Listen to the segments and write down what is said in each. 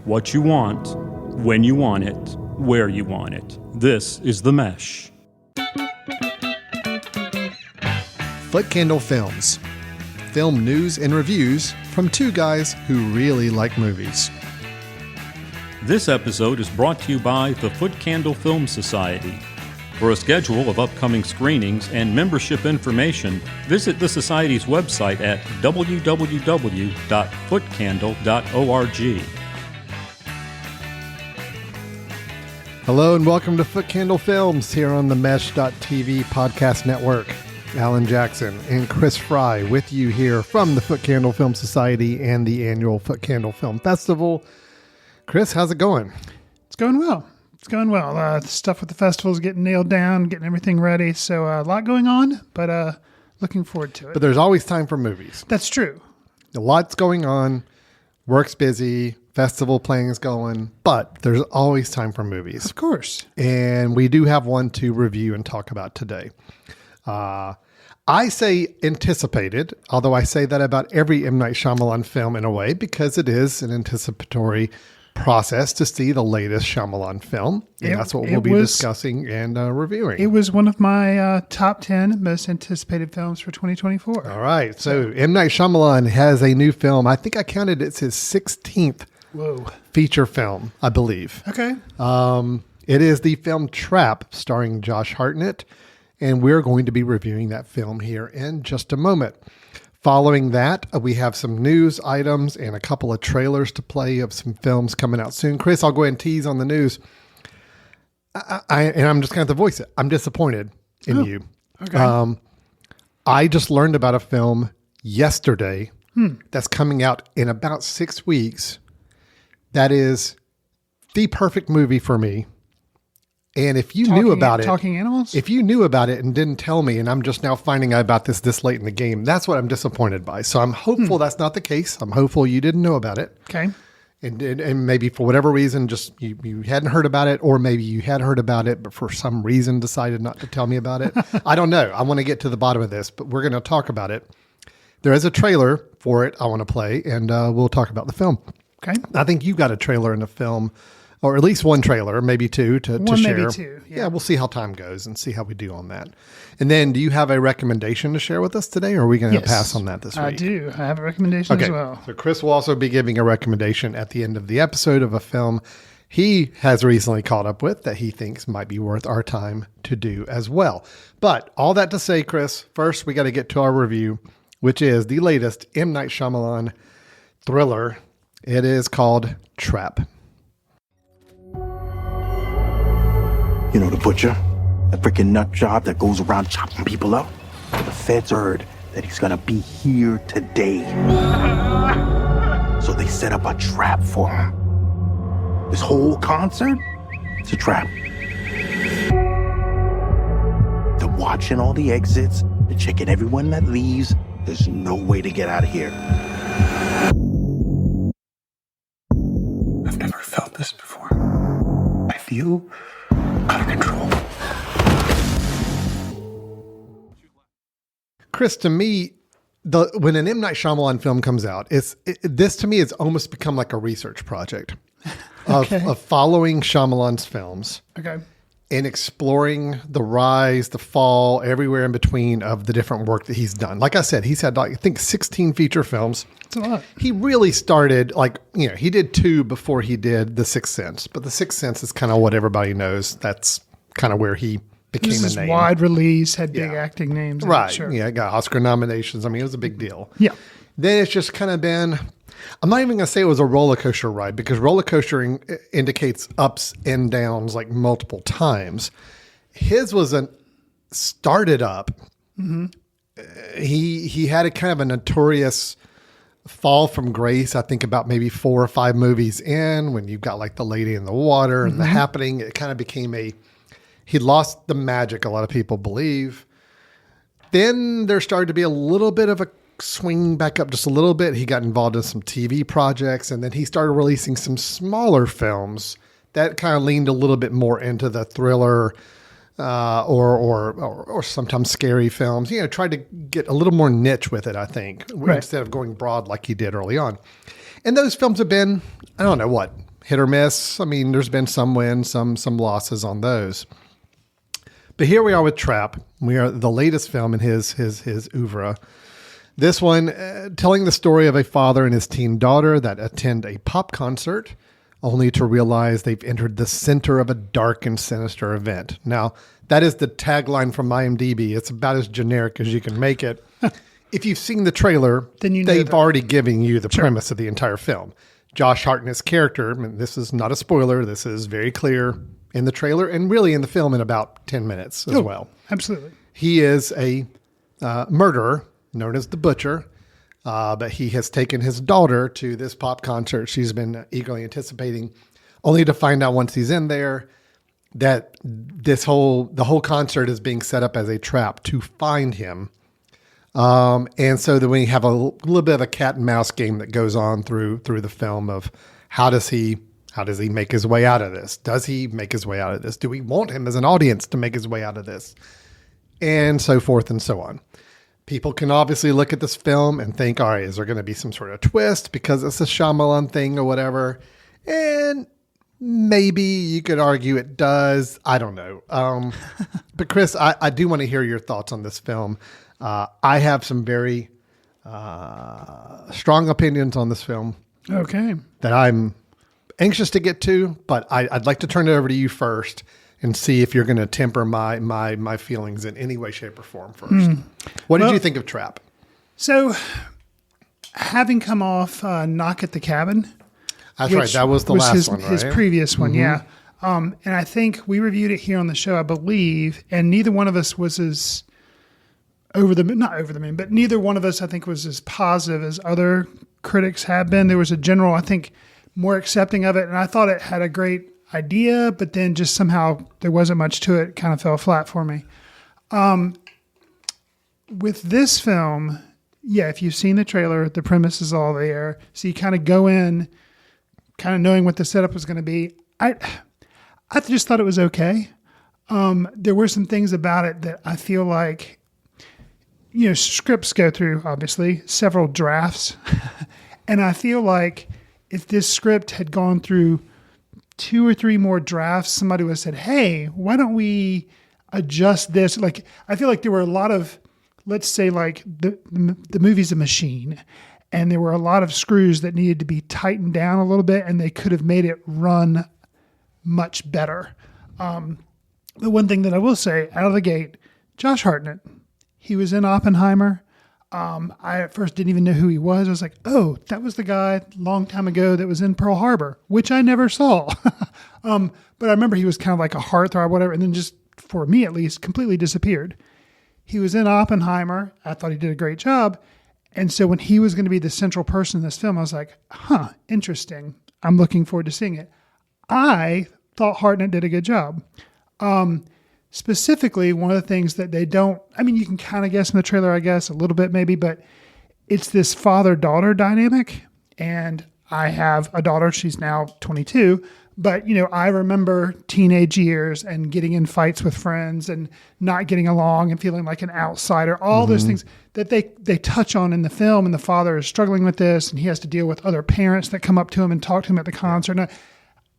what you want, when you want it, where you want it. This is The Mesh. Foot Candle Films. Film news and reviews from two guys who really like movies. This episode is brought to you by the Foot Candle Film Society. For a schedule of upcoming screenings and membership information, visit the Society's website at www.footcandle.org. Hello and welcome to Foot Candle Films here on the Mesh.tv podcast network. Alan Jackson and Chris Fry with you here from the Foot Candle Film Society and the annual Foot Candle Film Festival. Chris, how's it going? It's going well. The stuff with the festival is getting nailed down, getting everything ready. So a lot going on, but looking forward to it. But there's always time for movies. That's true. A lot's going on. Work's busy. Festival planning's going. But there's always time for movies. Of course. And we do have one to review and talk about today. I say anticipated, although I say that about every M. Night Shyamalan film in a way, because it is an anticipatory process to see the latest Shyamalan film. And that's what we'll be discussing and reviewing. It was one of my top 10 most anticipated films for 2024. All right. So M. Night Shyamalan has a new film. I think I counted it's his 16th feature film, I believe. Okay. It is the film Trap, starring Josh Hartnett. And we're going to be reviewing that film here in just a moment. Following that, we have some news items and a couple of trailers to play of some films coming out soon. Chris, I'll go ahead and tease on the news. I'm just going to have to voice it. I'm disappointed in you. Okay. I just learned about a film yesterday that's coming out in about 6 weeks. That is the perfect movie for me. And if you knew about it, Talking Animals? If you knew about it and didn't tell me, and I'm just now finding out about this late in the game, that's what I'm disappointed by. So I'm hopeful that's not the case. I'm hopeful you didn't know about it. Okay. And maybe for whatever reason, just you hadn't heard about it, or maybe you had heard about it, but for some reason decided not to tell me about it. I don't know. I want to get to the bottom of this, but we're going to talk about it. There is a trailer for it I want to play, and we'll talk about the film. Okay. I think you got a trailer in the film, or at least one trailer, maybe two to share. Maybe two. Yeah, we'll see how time goes and see how we do on that. And then, do you have a recommendation to share with us today, or are we going to pass on that this week? I do. I have a recommendation as well. So Chris will also be giving a recommendation at the end of the episode of a film he has recently caught up with that he thinks might be worth our time to do as well. But all that to say, Chris, first we got to get to our review, which is the latest M. Night Shyamalan thriller. It is called Trap. You know the butcher? The freaking nut job that goes around chopping people up? The feds heard that he's gonna be here today. So they set up a trap for him. This whole concert, it's a trap. They're watching all the exits, they're checking everyone that leaves. There's no way to get out of here. I've never felt this before. I feel out of control. Chris, to me, when an M. Night Shyamalan film comes out, this to me has almost become like a research project of following Shyamalan's films. Okay. And exploring the rise, the fall, everywhere in between of the different work that he's done. Like I said, he's had, I think, 16 feature films. That's a lot. He really started, he did 2 before he did The Sixth Sense. But The Sixth Sense is kind of what everybody knows. That's kind of where he became a name. Wide release, had big acting names. Right. Sure. Yeah, got Oscar nominations. I mean, it was a big deal. Yeah. Then it's just kind of been, I'm not even going to say it was a roller coaster ride, because roller coaster indicates ups and downs like multiple times. His was started up. Mm-hmm. He had a kind of a notorious fall from grace. I think about maybe 4 or 5 movies in, when you've got like The Lady in the Water and The Happening, it kind of became he lost the magic, a lot of people believe. Then there started to be a little bit of a swing back up just a little bit. He got involved in some TV projects, and then he started releasing some smaller films that kind of leaned a little bit more into the thriller or sometimes scary films. You know, tried to get a little more niche with it, I think, instead of going broad like he did early on. And those films have been, I don't know what, hit or miss. I mean, there's been some wins, some losses on those. But here we are with Trap. We are the latest film in his oeuvre. This one telling the story of a father and his teen daughter that attend a pop concert only to realize they've entered the center of a dark and sinister event. Now, that is the tagline from IMDb. It's about as generic as you can make it. If you've seen the trailer, then you know they've that. already given you the premise of the entire film. Josh Hartnett's character, and this is not a spoiler, this is very clear in the trailer and really in the film in about 10 minutes as well. Absolutely. He is a murderer known as the Butcher, but he has taken his daughter to this pop concert she's been eagerly anticipating, only to find out once he's in there that the whole concert is being set up as a trap to find him. And so then we have a little bit of a cat and mouse game that goes on through the film of how does he make his way out of this? Does he make his way out of this? Do we want him as an audience to make his way out of this? And so forth and so on. People can obviously look at this film and think, all right, is there going to be some sort of twist because it's a Shyamalan thing or whatever? And maybe you could argue it does. I don't know. But Chris, I do want to hear your thoughts on this film. I have some very strong opinions on this film. Okay. That I'm anxious to get to, but I'd like to turn it over to you first and see if you're going to temper my feelings in any way, shape, or form first. What did you think of Trap? So, having come off Knock at the Cabin. That's right. That was the last one, right? His previous one, yeah. And I think we reviewed it here on the show, I believe, and neither one of us was as not over the moon, but neither one of us, I think, was as positive as other critics have been. There was a general, I think, more accepting of it, and I thought it had a great idea, but then just somehow there wasn't much to it. Kind of fell flat for me. With this film, yeah, if you've seen the trailer, the premise is all there. So you kind of go in kind of knowing what the setup was going to be. I just thought it was okay. There were some things about it that I feel like, scripts go through, obviously, several drafts. And I feel like if this script had gone through 2 or 3 more drafts, somebody would have said, hey, why don't we adjust this? Like, I feel like there were a lot of, let's say, like the movie's a machine, and there were a lot of screws that needed to be tightened down a little bit, and they could have made it run much better. The one thing that I will say out of the gate, Josh Hartnett, he was in Oppenheimer. I at first didn't even know who he was. I was like, oh, that was the guy a long time ago that was in Pearl Harbor, which I never saw. But I remember he was kind of like a heartthrob or whatever, and then just, for me at least, completely disappeared. He was in Oppenheimer. I thought he did a great job. And so when he was going to be the central person in this film, I was like, interesting. I'm looking forward to seeing it. I thought Hartnett did a good job. Specifically, one of the things that they don't, you can kind of guess in the trailer, I guess, a little bit maybe, but it's this father-daughter dynamic. And I have a daughter, she's now 22, but, I remember teenage years and getting in fights with friends and not getting along and feeling like an outsider, all those things that they touch on in the film. And the father is struggling with this, and he has to deal with other parents that come up to him and talk to him at the concert. And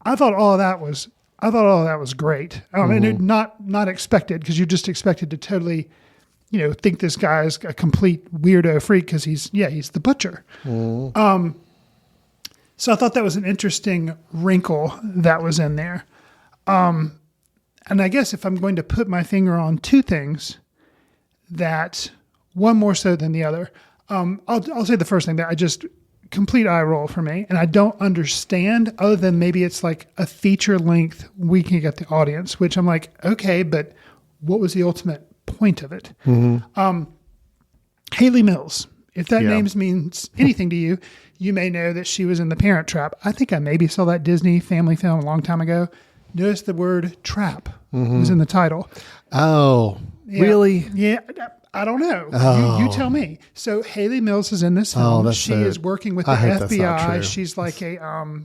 I thought all of that was great. And not expected, because you just expected to totally, think this guy's a complete weirdo freak because he's the Butcher. So I thought that was an interesting wrinkle that was in there. And I guess if I'm going to put my finger on 2 things, that one more so than the other, I'll say the first thing that I just complete eye roll for me. And I don't understand, other than maybe it's like a feature length weekend at the audience, which I'm like, okay, but what was the ultimate point of it? Hayley Mills. If that name means anything to you, you may know that she was in The Parent Trap. I think I maybe saw that Disney family film a long time ago. Notice the word trap was in the title. Oh, really? Yeah. I don't know. You tell me. So Hayley Mills is in this film. She is working with the FBI. She's like a,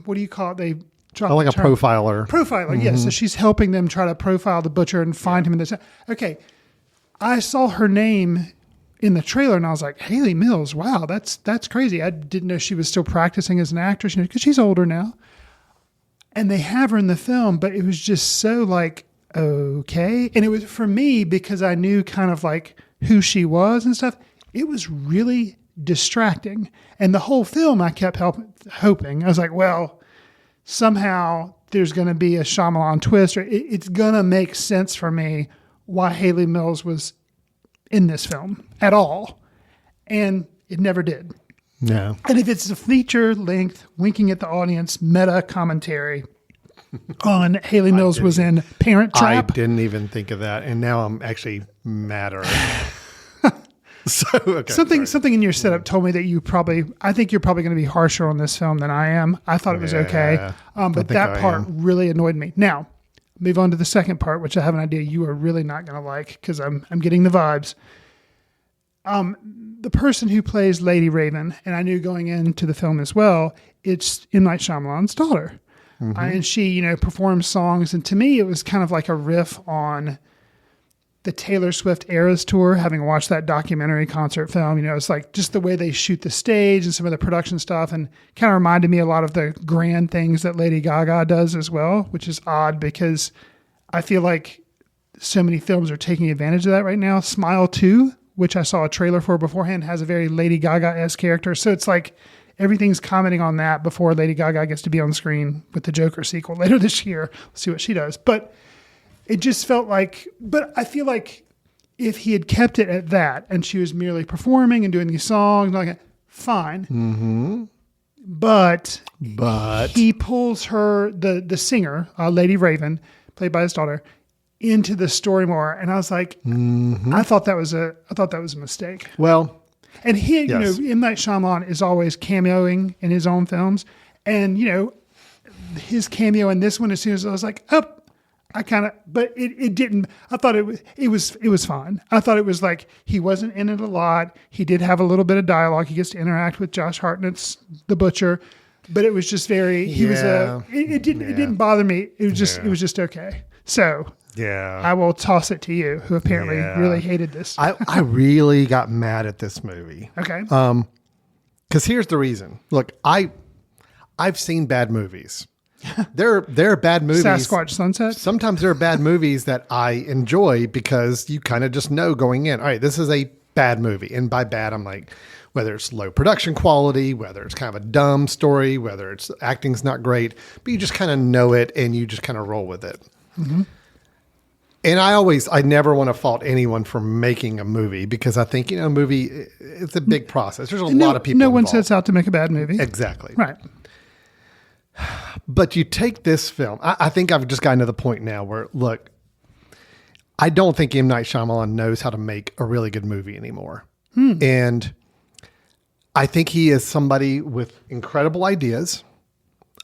what do you call it? They drop like a profiler. Profiler, yes. So she's helping them try to profile the Butcher and find him in this. Okay. I saw her name in the trailer and I was like, Hayley Mills, wow, that's crazy. I didn't know she was still practicing as an actress because she's older now. And they have her in the film, but it was just so like, okay. And it was for me, because I knew kind of like who she was and stuff, it was really distracting. And the whole film, I kept hoping. I was like, well, somehow there's going to be a Shyamalan twist, or it's going to make sense for me why Hayley Mills was in this film at all. And it never did. Yeah. And if it's a feature length, winking at the audience, meta commentary on Hayley Mills was in Parent Trap. I didn't even think of that, and now I'm actually madder. So okay, Something in your setup told me that I think you're probably going to be harsher on this film than I am. I thought it was okay, but that part really annoyed me. Now, move on to the second part, which I have an idea you are really not going to like, because I'm getting the vibes. The person who plays Lady Raven, and I knew going into the film as well, it's M. Night Shyamalan's daughter. And she, performs songs. And to me, it was kind of like a riff on the Taylor Swift Eras Tour, having watched that documentary concert film. It's like just the way they shoot the stage and some of the production stuff, and kind of reminded me a lot of the grand things that Lady Gaga does as well, which is odd because I feel like so many films are taking advantage of that right now. Smile 2, which I saw a trailer for beforehand, has a very Lady Gaga-esque character. So it's like everything's commenting on that before Lady Gaga gets to be on screen with the Joker sequel later this year. We'll see what she does. But it just felt like, but I feel like if he had kept it at that and she was merely performing and doing these songs, like, fine. Mm-hmm. But he pulls her, the singer, Lady Raven, played by his daughter, into the story more, and I was like, I thought that was a mistake. Well, and he, yes. M. Night Shyamalan is always cameoing in his own films, and his cameo in this one, as soon as I was like, but it didn't. I thought it was fine. I thought it was like he wasn't in it a lot. He did have a little bit of dialogue. He gets to interact with Josh Hartnett's the Butcher, but it was just very. It didn't bother me. It was just okay. So. Yeah. I will toss it to you, who apparently really hated this. I really got mad at this movie. Okay. Because here's the reason. Look, I've seen bad movies. There are bad movies. Sasquatch Sunset? Sometimes there are bad movies that I enjoy because you kind of just know going in, all right, this is a bad movie. And by bad, I'm like, whether it's low production quality, whether it's kind of a dumb story, whether it's acting's not great, but you just kind of know it and you just kind of roll with it. Mm-hmm. And I never want to fault anyone for making a movie because I think, a movie, it's a big process. There's a lot of people No one involved. sets out to make a bad movie. Exactly. Right. But you take this film, I think I've just gotten to the point now where, look, I don't think M. Night Shyamalan knows how to make a really good movie anymore. And I think he is somebody with incredible ideas.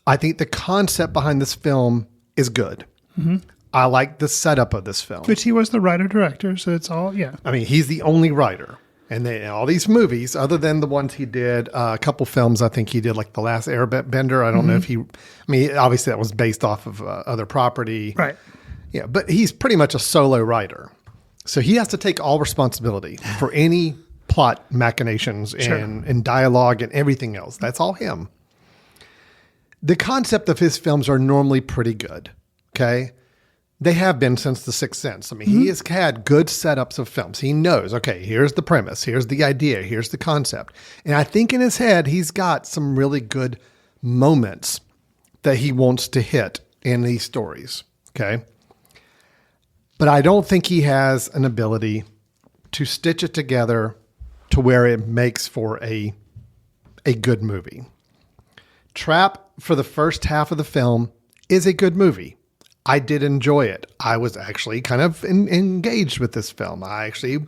I think the concept behind this film is good. Mm-hmm. I like the setup of this film. Which he was the writer-director, so it's all, yeah. I mean, he's the only writer. And all these movies, other than the ones he did, a couple films, I think he did, like The Last Airbender. I don't know if obviously that was based off of other property. Right. Yeah, but he's pretty much a solo writer. So he has to take all responsibility for any plot machinations and dialogue and everything else. That's all him. The concept of his films are normally pretty good, okay? They have been since The Sixth Sense. I mean, he has had good setups of films. He knows, okay, here's the premise, here's the idea, here's the concept. And I think in his head, he's got some really good moments that he wants to hit in these stories, okay? But I don't think he has an ability to stitch it together to where it makes for a good movie. Trap, for the first half of the film, is a good movie. I did enjoy it. I was actually kind of engaged with this film. I actually,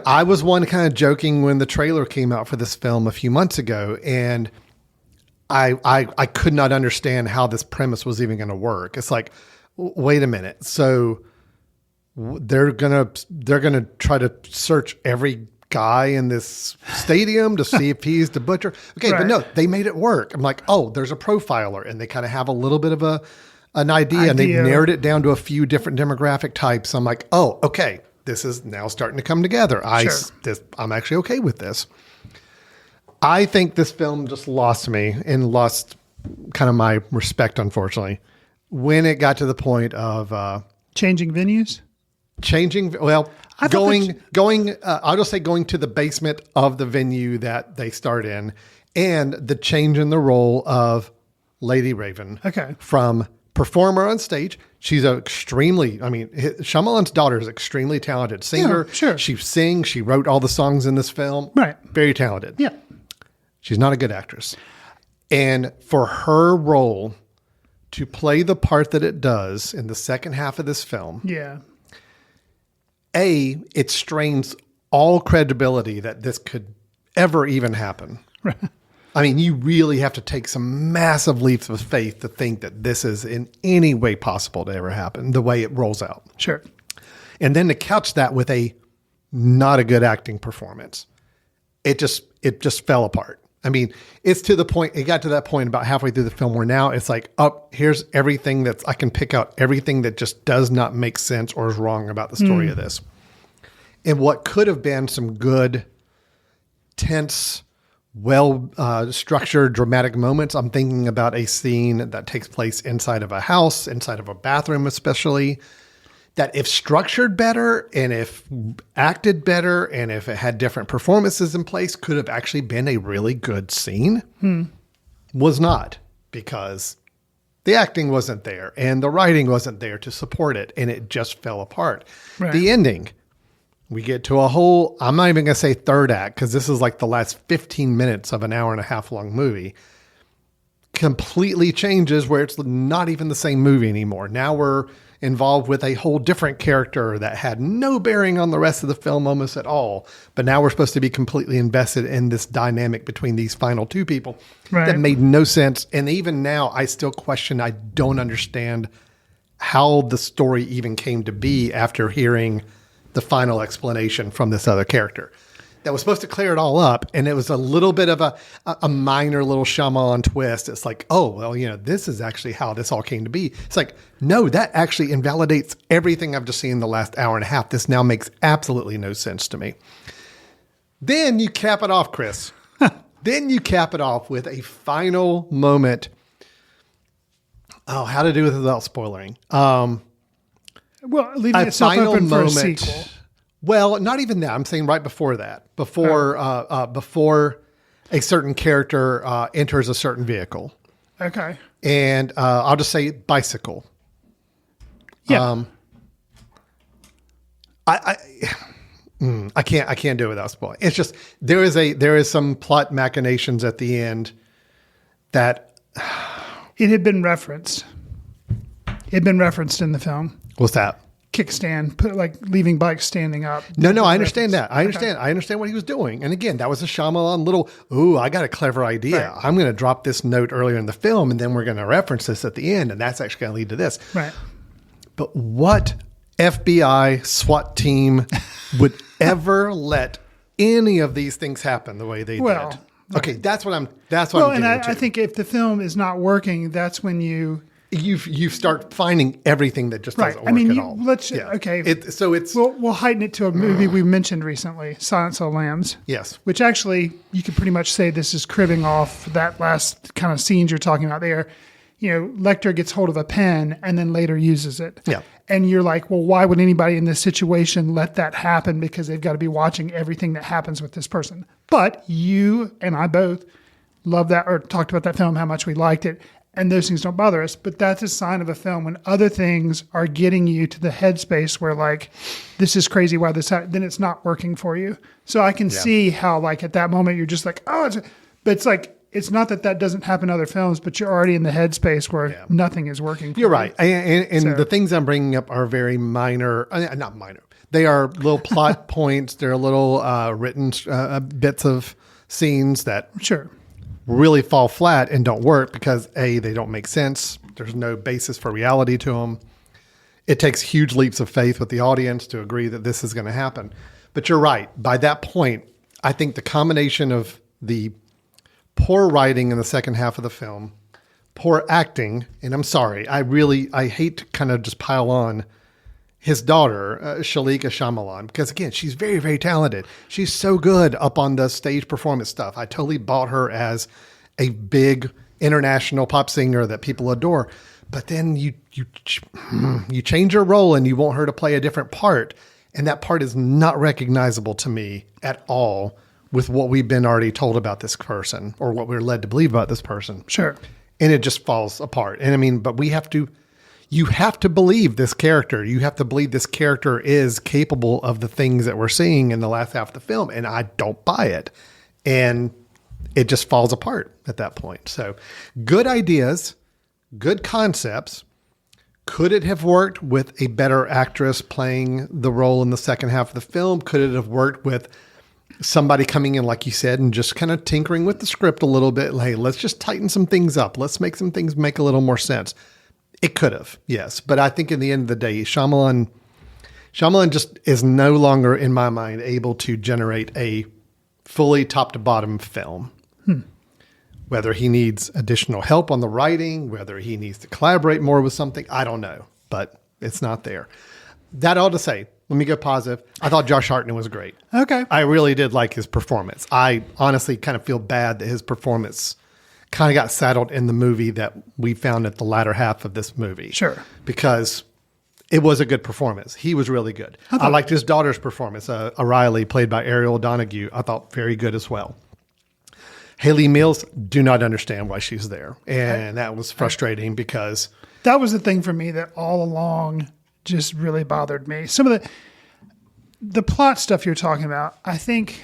I was one kind of joking when the trailer came out for this film a few months ago, and I could not understand how this premise was even going to work. It's like, wait a minute. So they're gonna try to search every guy in this stadium to see if he's the butcher. Okay, Right. but no, they made it work. I'm like, oh, there's a profiler, and they kind of have a little bit of an idea, and they've narrowed it down to a few different demographic types. I'm like, oh, okay, this is now starting to come together. I'm actually okay with this. I think this film just lost me and lost kind of my respect, unfortunately. When it got to the point of Changing venues. changing, well, I thought I'll just say going to the basement of the venue that they start in, and the change in the role of Lady Raven. Okay. From performer on stage, she's Shyamalan's daughter is extremely talented singer. Yeah, sure. She sings, she wrote all the songs in this film. Right. Very talented. Yeah. She's not a good actress. And for her role to play the part that it does in the second half of this film, Yeah. it strains all credibility that this could ever even happen. I mean, you really have to take some massive leaps of faith to think that this is in any way possible to ever happen, the way it rolls out. Sure. And then to couch that with a not a good acting performance, it just fell apart. I mean, it got to that point about halfway through the film where now it's like, here's everything I can pick out everything that just does not make sense or is wrong about the story of this. And what could have been some good, tense, structured, dramatic moments. I'm thinking about a scene that takes place inside of a house, inside of a bathroom especially, that if structured better and if acted better and if it had different performances in place, could have actually been a really good scene. Was not, because the acting wasn't there and the writing wasn't there to support it, and it just fell apart. Right. The ending, we get to a whole, I'm not even going to say third act, because this is like the last 15 minutes of an hour and a half long movie, completely changes where it's not even the same movie anymore. Now we're involved with a whole different character that had no bearing on the rest of the film almost at all. But now we're supposed to be completely invested in this dynamic between these final two people that made no sense. And even now I still question, I don't understand how the story even came to be after hearing the final explanation from this other character that was supposed to clear it all up. And it was a little bit of a minor little Shyamalan twist. It's like, oh, well, this is actually how this all came to be. It's like, no, that actually invalidates everything I've just seen in the last hour and a half. This now makes absolutely no sense to me. Then you cap it off, Chris. Then you cap it off with a final moment. Oh, how to do it without spoiling. Well, leaving itself open for a sequel. Well, not even that. I'm saying right before that, before a certain character enters a certain vehicle. Okay. And I'll just say bicycle. Yeah. I can't do it without spoiling. It's just there is some plot machinations at the end that it had been referenced. It had been referenced in the film. What's that? Kickstand, leaving bikes standing up. No, I understand that. I understand what he was doing. And again, that was a Shyamalan little, I got a clever idea. Right. I'm going to drop this note earlier in the film, and then we're going to reference this at the end, and that's actually going to lead to this. Right. But what FBI SWAT team would ever let any of these things happen the way they did? Okay, that's what I'm getting to. I think if the film is not working, that's when you start finding everything that just doesn't work at all. We'll heighten it to a movie we mentioned recently, Silence of the Lambs. Yes. Which actually, you could pretty much say this is cribbing off that last kind of scenes you're talking about there. Lecter gets hold of a pen and then later uses it. Yeah. And you're like, well, why would anybody in this situation let that happen? Because they've got to be watching everything that happens with this person. But you and I both love that, or talked about that film, how much we liked it. And those things don't bother us, but that's a sign of a film when other things are getting you to the headspace where this is crazy. Why then it's not working for you. So I can see how at that moment you're just like, but it's it's not that doesn't happen in other films, but you're already in the headspace where nothing is working for you. You're right. And the things I'm bringing up are very minor, not minor. They are little plot points. They're little written bits of scenes that really fall flat and don't work because they don't make sense. There's no basis for reality to them. It takes huge leaps of faith with the audience to agree that this is going to happen. But you're right. By that point, I think the combination of the poor writing in the second half of the film, poor acting, and I'm sorry, I hate to kind of just pile on his daughter, Shalika Shyamalan, because again, she's very, very talented. She's so good up on the stage performance stuff. I totally bought her as a big international pop singer that people adore. But then you change her role and you want her to play a different part. And that part is not recognizable to me at all with what we've been already told about this person or what we're led to believe about this person. Sure. And it just falls apart. And I mean, but you have to believe this character. You have to believe this character is capable of the things that we're seeing in the last half of the film. And I don't buy it. And it just falls apart at that point. So good ideas, good concepts. Could it have worked with a better actress playing the role in the second half of the film? Could it have worked with somebody coming in, like you said, and just kind of tinkering with the script a little bit? Hey, let's just tighten some things up. Let's make some things make a little more sense. It could have, yes. But I think in the end of the day, Shyamalan just is no longer, in my mind, able to generate a fully top to bottom film. Whether he needs additional help on the writing, whether he needs to collaborate more with something, I don't know, but it's not there. That all to say, let me go positive. I thought Josh Hartnett was great. Okay. I really did like his performance. I honestly kind of feel bad that his performance kind of got saddled in the movie that we found at the latter half of this movie. Sure. Because it was a good performance. He was really good. I liked his daughter's performance, O'Reilly, played by Ariel Donahue. I thought very good as well. Haley Mills, do not understand why she's there. And that was frustrating because... That was the thing for me that all along just really bothered me. Some of the plot stuff you're talking about, I think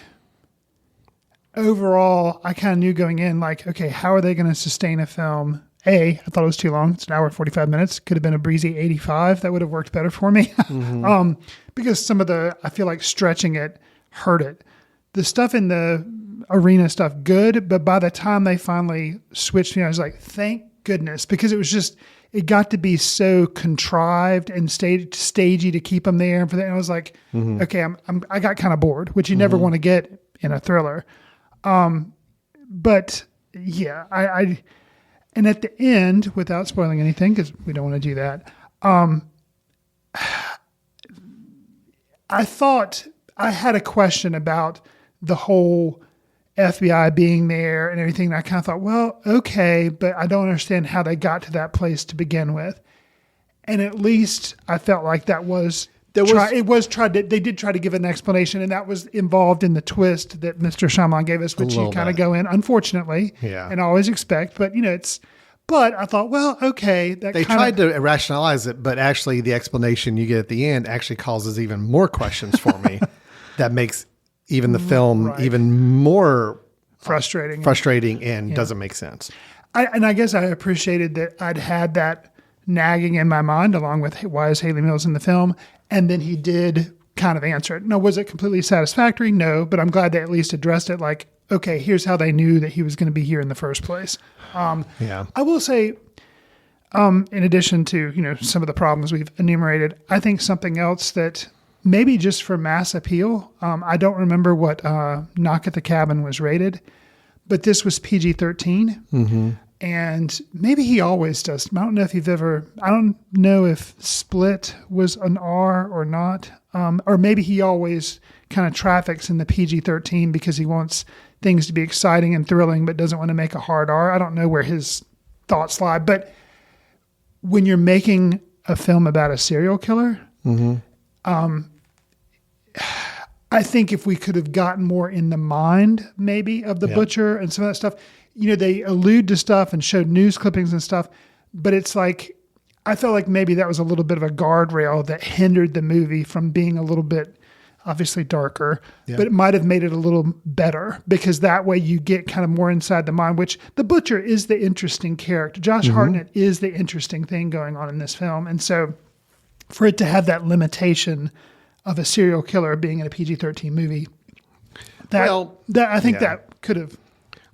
overall, I kind of knew going in, like, okay, how are they going to sustain a film? I thought it was too long. It's an hour and 45 minutes. Could have been a breezy 85. That would have worked better for me. Because some of I feel like stretching it hurt it. The stuff in the arena stuff, good. But by the time they finally switched me, I was like, thank goodness, because it got to be so contrived and stagey to keep them there. And I was like, okay, I got kind of bored, which you never want to get in a thriller. But yeah, and at the end, without spoiling anything, because we don't want to do that, I thought I had a question about the whole FBI being there and everything. And I kind of thought, well, okay, but I don't understand how they got to that place to begin with. And at least I felt like they did try to give an explanation, and that was involved in the twist that Mr. Shyamalan gave us, which you kind of go in, unfortunately, and always expect. But but I thought, well, okay. They tried to rationalize it, but actually the explanation you get at the end actually causes even more questions for me. That makes even the film even more frustrating and doesn't make sense. I guess I appreciated that I'd had that nagging in my mind, along with why is Haley Mills in the film? And then he did kind of answer it. Now, was it completely satisfactory? No, but I'm glad they at least addressed it. Like, okay, here's how they knew that he was going to be here in the first place. I will say, in addition to, some of the problems we've enumerated, I think something else that maybe just for mass appeal, I don't remember what Knock at the Cabin was rated, but this was PG-13. Mm-hmm. And maybe he always does. I don't know if I don't know if Split was an R or not. Or maybe he always kind of traffics in the PG-13 because he wants things to be exciting and thrilling, but doesn't want to make a hard R. I don't know where his thoughts lie. But when you're making a film about a serial killer, I think if we could have gotten more in the mind maybe of the butcher and some of that stuff, they allude to stuff and showed news clippings and stuff, but it's like, I felt like maybe that was a little bit of a guardrail that hindered the movie from being a little bit obviously darker, but it might have made it a little better because that way you get kind of more inside the mind, which the butcher is the interesting character. Josh Hartnett is the interesting thing going on in this film. And so for it to have that limitation of a serial killer being in a PG-13 movie, I think that could have.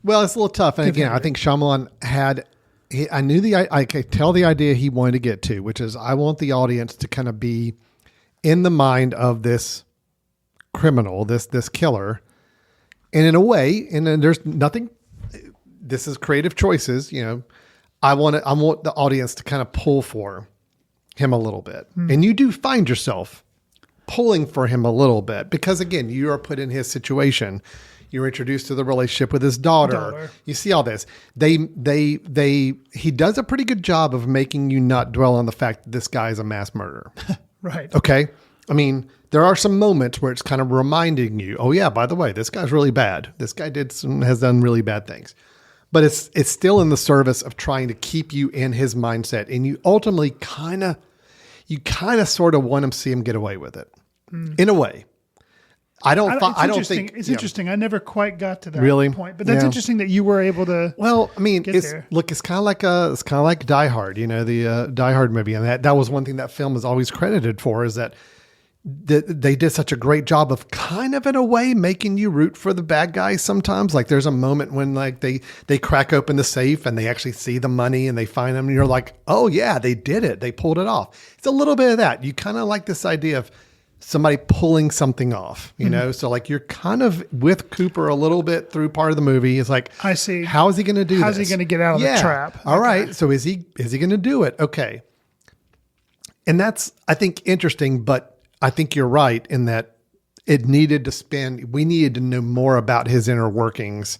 Well, it's a little tough. And again, I think Shyamalan I could tell the idea he wanted to get to, which is I want the audience to kind of be in the mind of this criminal, this killer. And in a way, and then there's nothing, this is creative choices, I want the audience to kind of pull for him a little bit. And you do find yourself pulling for him a little bit because again, you are put in his situation. You're introduced to the relationship with his daughter. You see all this. He does a pretty good job of making you not dwell on the fact that this guy is a mass murderer. Right. Okay. I mean, there are some moments where it's kind of reminding you, oh yeah, by the way, this guy's really bad. This guy has done really bad things. But it's still in the service of trying to keep you in his mindset. And you ultimately kind of sort of want to see him get away with it in a way. I don't think it's interesting. I never quite got to that Really? point, but that's interesting that you were able to. Well, I mean, get there. it's kind of like Die Hard, the Die Hard movie, and that was one thing that film is always credited for, is that they did such a great job of kind of in a way making you root for the bad guys sometimes. Like there's a moment when like they crack open the safe and they actually see the money and they find them and you're like, oh yeah, they did it. They pulled it off. It's a little bit of that. You kind of like this idea of somebody pulling something off, you know? So like you're kind of with Cooper a little bit through part of the movie. It's like, I see. How is he going to do this? How's he going to get out of the trap? All right. So is he going to do it? Okay. And that's, I think, interesting, but I think you're right in that we needed to know more about his inner workings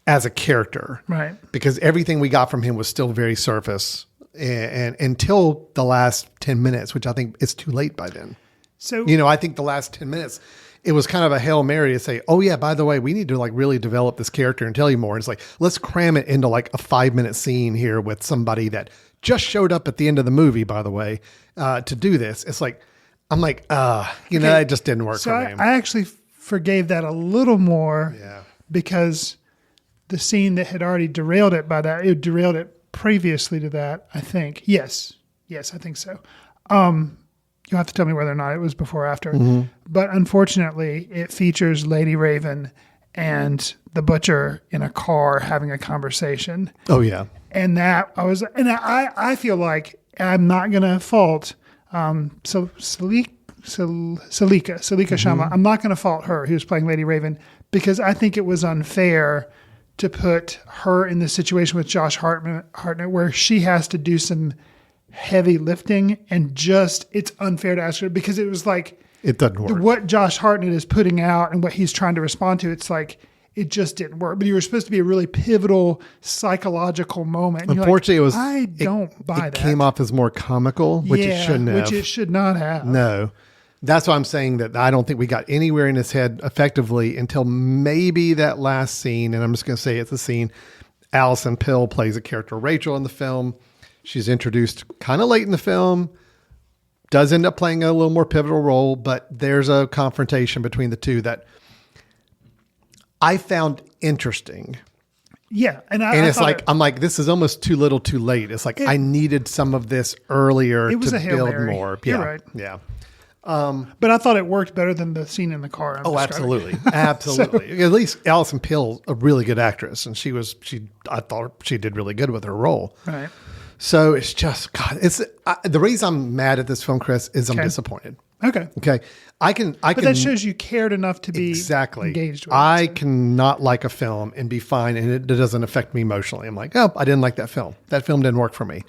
as a character. Right. Because everything we got from him was still very surface and until the last 10 minutes, which I think it's too late by then. So, I think the last 10 minutes, it was kind of a Hail Mary to say, oh yeah, by the way, we need to like really develop this character and tell you more. And it's like, let's cram it into like a 5-minute scene here with somebody that just showed up at the end of the movie, by the way, to do this. It's like, I'm like, it just didn't work for me. I actually forgave that a little more Yeah. because the scene that had already derailed it it derailed it previously to that, I think. Yes, I think so. You'll have to tell me whether or not it was before or after. Mm-hmm. But unfortunately, it features Lady Raven and the butcher in a car having a conversation. Oh yeah. And I feel like I'm not going to fault Salika Sharma. I'm not going to fault her, who's playing Lady Raven, because I think it was unfair to put her in the situation with Josh Hartnett where she has to do some heavy lifting and it's unfair to ask her, because it was like, it doesn't work. What Josh Hartnett is putting out and what he's trying to respond to, it's like, it just didn't work. But you were supposed to be a really pivotal psychological moment. And Unfortunately, I don't buy that. It came off as more comical, which it shouldn't have. Which it should not have. No. That's why I'm saying that I don't think we got anywhere in his head effectively until maybe that last scene. And I'm just going to say it's a scene. Alison Pill plays a character, Rachel, in the film. She's introduced kind of late in the film, does end up playing a little more pivotal role, but there's a confrontation between the two that I found interesting. Yeah. And it's like, I'm like, this is almost too little too late. It's like, I needed some of this earlier to build more. You're right. Yeah. But I thought it worked better than the scene in the car. Absolutely. Absolutely. At least Alison Pill, a really good actress. And I thought she did really good with her role. Right. So it's just, God, the reason I'm mad at this film, Chris, is I'm disappointed. Okay. But that shows you cared enough to be engaged with it. I cannot like a film and be fine, and it doesn't affect me emotionally. I'm like, oh, I didn't like that film. That film didn't work for me.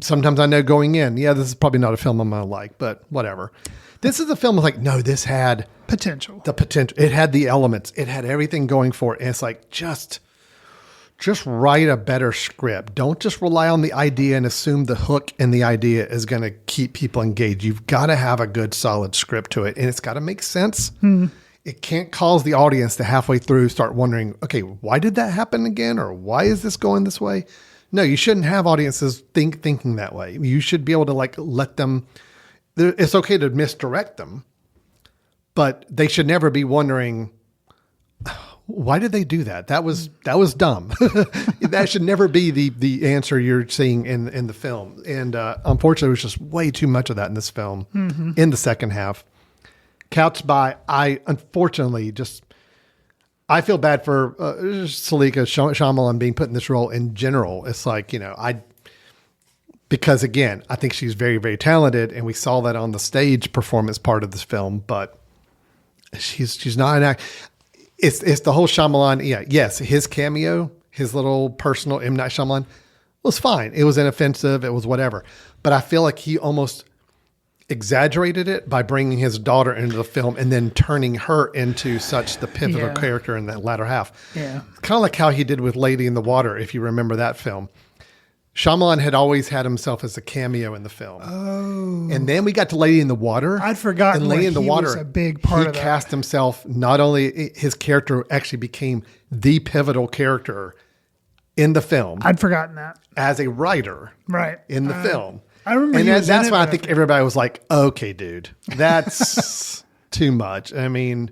Sometimes I know going in, this is probably not a film I'm going to like, but whatever. This is a film like, no, this had potential. The potential. It had the elements. It had everything going for it. And it's like, just write a better script. Don't just rely on the idea and assume the hook and the idea is going to keep people engaged. You've got to have a good, solid script to it, and it's got to make sense. It can't cause the audience to halfway through start wondering, okay, why did that happen again? Or why is this going this way? No, you shouldn't have audiences thinking that way. You should be able to like let them, it's okay to misdirect them, but they should never be wondering, why did they do that? That was dumb. That should never be the answer you're seeing in the film. And unfortunately, there was just way too much of that in this film in the second half. Couched by, I feel bad for Salika Shyamalan being put in this role in general. It's like, because again, I think she's very, very talented, and we saw that on the stage performance part of this film, but she's not an actor. It's the whole Shyamalan. Yeah. Yes. His cameo, his little personal M. Night Shyamalan was fine. It was inoffensive. It was whatever. But I feel like he almost, exaggerated it by bringing his daughter into the film and then turning her into such the pivotal Yeah. character in that latter half. Yeah. Kind of like how he did with Lady in the Water, if you remember that film. Shyamalan had always had himself as a cameo in the film. Oh. And then we got to Lady in the Water. I'd forgotten And Lady like in the he Water, was a big part he of that. cast himself, not only his character actually became the pivotal character in the film I'd forgotten that. as a writer Right. in the film. I remember and he that- was in that's it, why I but I think forget. everybody was like, okay, dude, that's too much. I mean,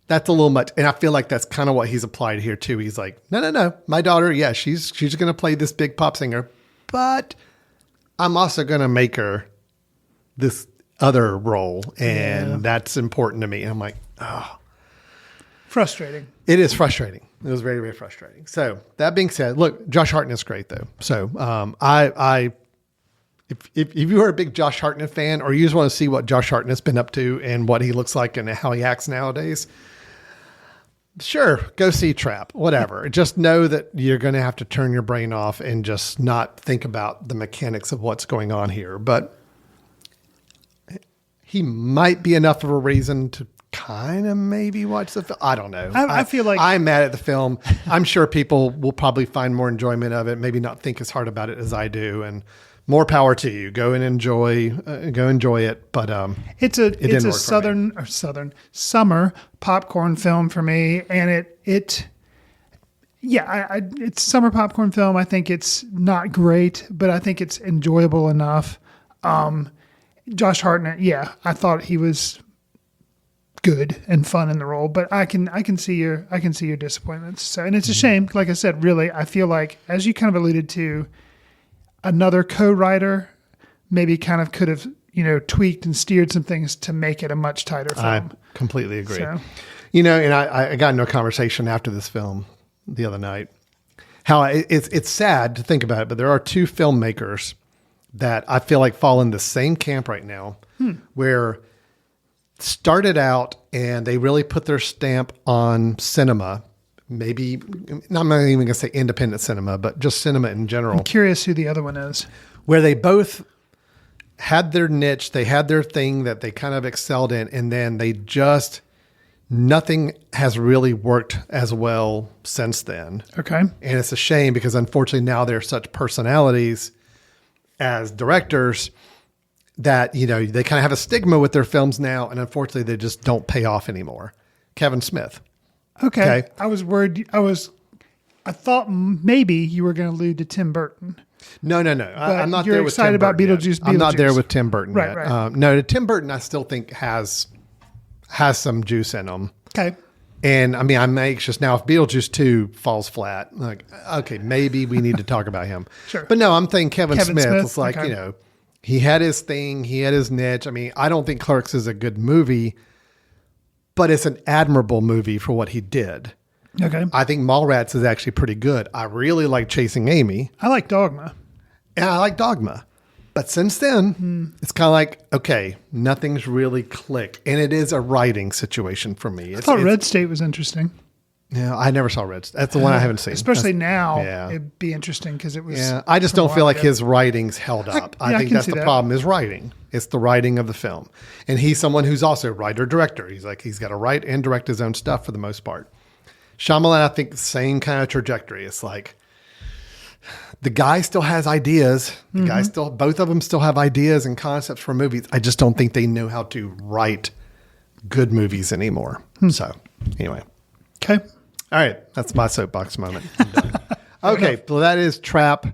that's a little much. And I feel like that's kind of what he's applied here too. He's like, no, my daughter, yeah, she's going to play this big pop singer, but I'm also going to make her this other role. And that's important to me. And I'm like, oh, Frustrating. it is frustrating. It was very, very frustrating. So that being said, look, Josh Hartnett's great though. So if you are a big Josh Hartnett fan, or you just want to see what Josh Hartnett's been up to and what he looks like and how he acts nowadays, sure, go see Trap. Whatever. Just know that you're going to have to turn your brain off and just not think about the mechanics of what's going on here. But he might be enough of a reason to kind of maybe watch the film. I don't know. I feel like- I'm mad at the film. I'm sure people will probably find more enjoyment of it, maybe not think as hard about it as I do. And more power to you. Go and enjoy it. But It's a didn't work for summer popcorn film for me, and it's summer popcorn film. I think it's not great, but I think it's enjoyable enough. Josh Hartnett, yeah, I thought he was good and fun in the role, but I can see your disappointments. So, and it's a shame. Like I said, really, I feel like, as you kind of alluded to, another co-writer maybe kind of could have, tweaked and steered some things to make it a much tighter film. I completely agree. So- And I got into a conversation after this film the other night. How it's sad to think about it, but there are two filmmakers that I feel like fall in the same camp right now, where started out and they really put their stamp on cinema. Maybe I'm not even going to say independent cinema, but just cinema in general. I'm curious who the other one is. Where they both had their niche, they had their thing that they kind of excelled in, and then nothing has really worked as well since then. Okay. And it's a shame because unfortunately now they're such personalities as directors that, they kind of have a stigma with their films now, and unfortunately they just don't pay off anymore. Kevin Smith. Okay. Okay. I was worried. I thought maybe you were going to allude to Tim Burton. No. I'm not you're there with excited Tim about Burton yet. Beetlejuice, I'm not there Beetlejuice. with Tim Burton Right, yet. right. No, Tim Burton I still think has some juice in him. Okay. And I mean, I'm anxious now if Beetlejuice 2 falls flat, like, okay, maybe we need to talk about him. Sure. But no, I'm thinking Kevin Smith. Smith, It's like, okay. he had his thing, he had his niche. I mean, I don't think Clerks is a good movie, but it's an admirable movie for what he did. Okay. I think Mallrats is actually pretty good. I really like Chasing Amy, I like Dogma. and I like Dogma. But since then, it's kind of like, okay, nothing's really clicked. And it is a writing situation for me. I thought Red State was interesting. Yeah, I never saw Red. That's the one I haven't seen. Especially That's- now, yeah. it'd be interesting because it was. Yeah, I just from a don't feel while like ago. his writing's held up. yeah, I I think can that's see the that. problem is writing. It's the writing of the film. And he's someone who's also writer-director. He's got to write and direct his own stuff for the most part. Shyamalan, I think, same kind of trajectory. It's like the guy still has ideas. The guy still, both of them still have ideas and concepts for movies. I just don't think they know how to write good movies anymore. So anyway. Okay. All right. That's my soapbox moment. I'm done. Okay. Well, that is Trap.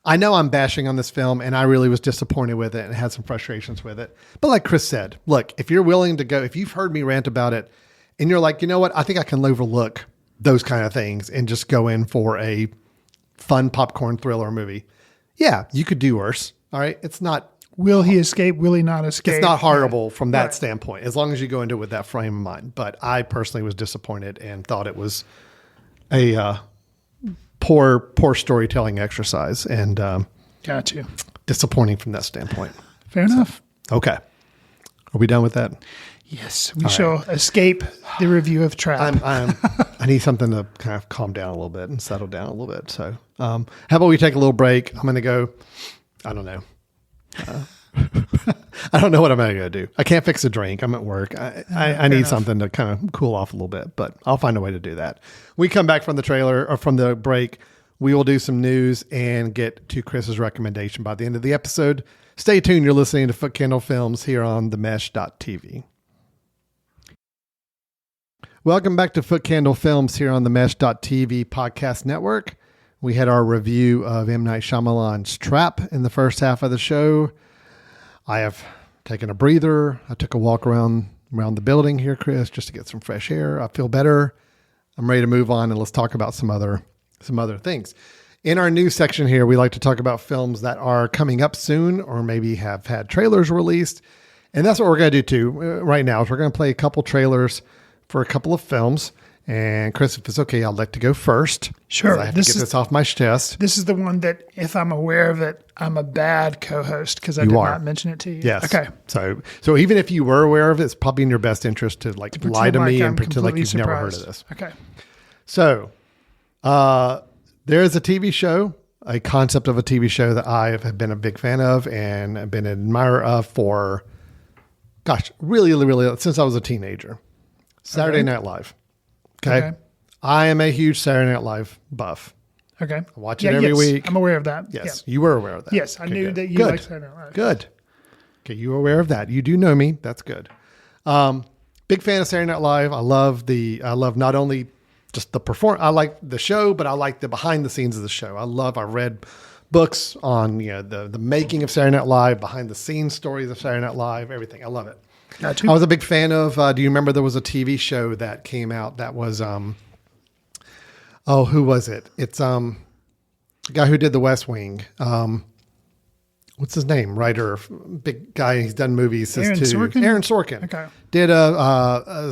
I know I'm bashing on this film and I really was disappointed with it and had some frustrations with it. But like Chris said, look, if you're willing to go, if you've heard me rant about it and you're like, you know what, I think I can overlook those kind of things and just go in for a fun popcorn thriller movie. Yeah, you could do worse. All right. It's not Will he escape? Will he not escape? It's not horrible from that Right. standpoint, as long as you go into it with that frame of mind. But I personally was disappointed and thought it was a poor storytelling exercise and Got you. disappointing from that standpoint. Fair enough. Okay. Are we done with that? Yes, we shall escape the review of Trap. I need something to kind of calm down a little bit and settle down a little bit. So how about we take a little break? I'm going to go, I don't know. I don't know what I'm going to do. I can't fix a drink. I'm at work. I need enough. something to kind of cool off a little bit, but I'll find a way to do that. We come back from the trailer or from the break. We will do some news and get to Chris's recommendation by the end of the episode. Stay tuned. You're listening to Foot Candle Films here on themesh.tv. Welcome back to Foot Candle Films here on the Mesh.tv podcast network. We had our review of M. Night Shyamalan's Trap in the first half of the show. I have taken a breather. I took a walk around the building here, Chris, just to get some fresh air. I feel better. I'm ready to move on and let's talk about some other things. In our news section here, we like to talk about films that are coming up soon or maybe have had trailers released. And that's what we're going to do too right now. Is we're going to play a couple trailers for a couple of films. And Chris, if it's okay, I'd like to go first. Sure. I have to get this off my chest. This is the one that if I'm aware of it, I'm a bad co-host because I did not mention it to you. Yes. Okay. So even if you were aware of it, it's probably in your best interest to lie to me and pretend like you've never heard of this. Okay. So there is a TV show, a concept of a TV show that I have been a big fan of and have been an admirer of for, really, really, since I was a teenager. Saturday Night Live. Okay. I am a huge Saturday Night Live buff. Okay. I watch it every week. I'm aware of that. Yes. Yeah. You were aware of that. Yes. I knew good. that you Good. liked Saturday Night Live. Good. Okay. You were aware of that. You do know me. That's good. Big fan of Saturday Night Live. I love not only just I like the show, but I like the behind the scenes of the show. I read books on, the making of Saturday Night Live, behind the scenes stories of Saturday Night Live, everything. I love it. Gotcha. I was a big fan of, do you remember there was a TV show that came out that was, who was it? It's the guy who did The West Wing. What's his name? Writer, big guy. He's done movies. Aaron Sorkin? Aaron Sorkin. Okay. Did a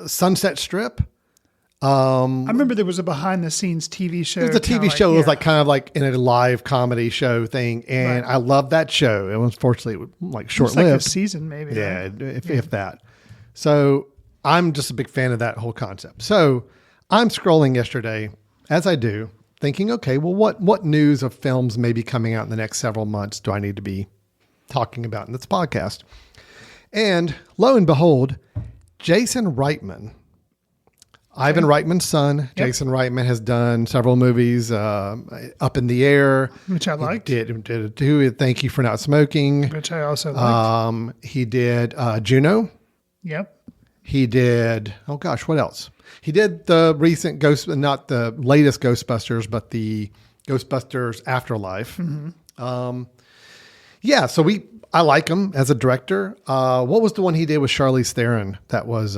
Sunset Strip. I remember there was a behind the scenes TV show. It was a TV show. It was kind of like in a live comedy show thing. And I loved that show. It was fortunately short lived. Like a season maybe. Yeah, right? if that. So I'm just a big fan of that whole concept. So I'm scrolling yesterday, as I do, thinking, okay, well, what news of films may be coming out in the next several months do I need to be talking about in this podcast? And lo and behold, Jason Reitman, Ivan Reitman's son, Jason Reitman, has done several movies, Up in the Air, which I liked. Did Thank You for Not Smoking, which I also liked. He did Juno. Yep. He did, what else? He did the recent not the latest Ghostbusters, but the Ghostbusters Afterlife. Mm-hmm. So I like him as a director. What was the one he did with Charlize Theron? That was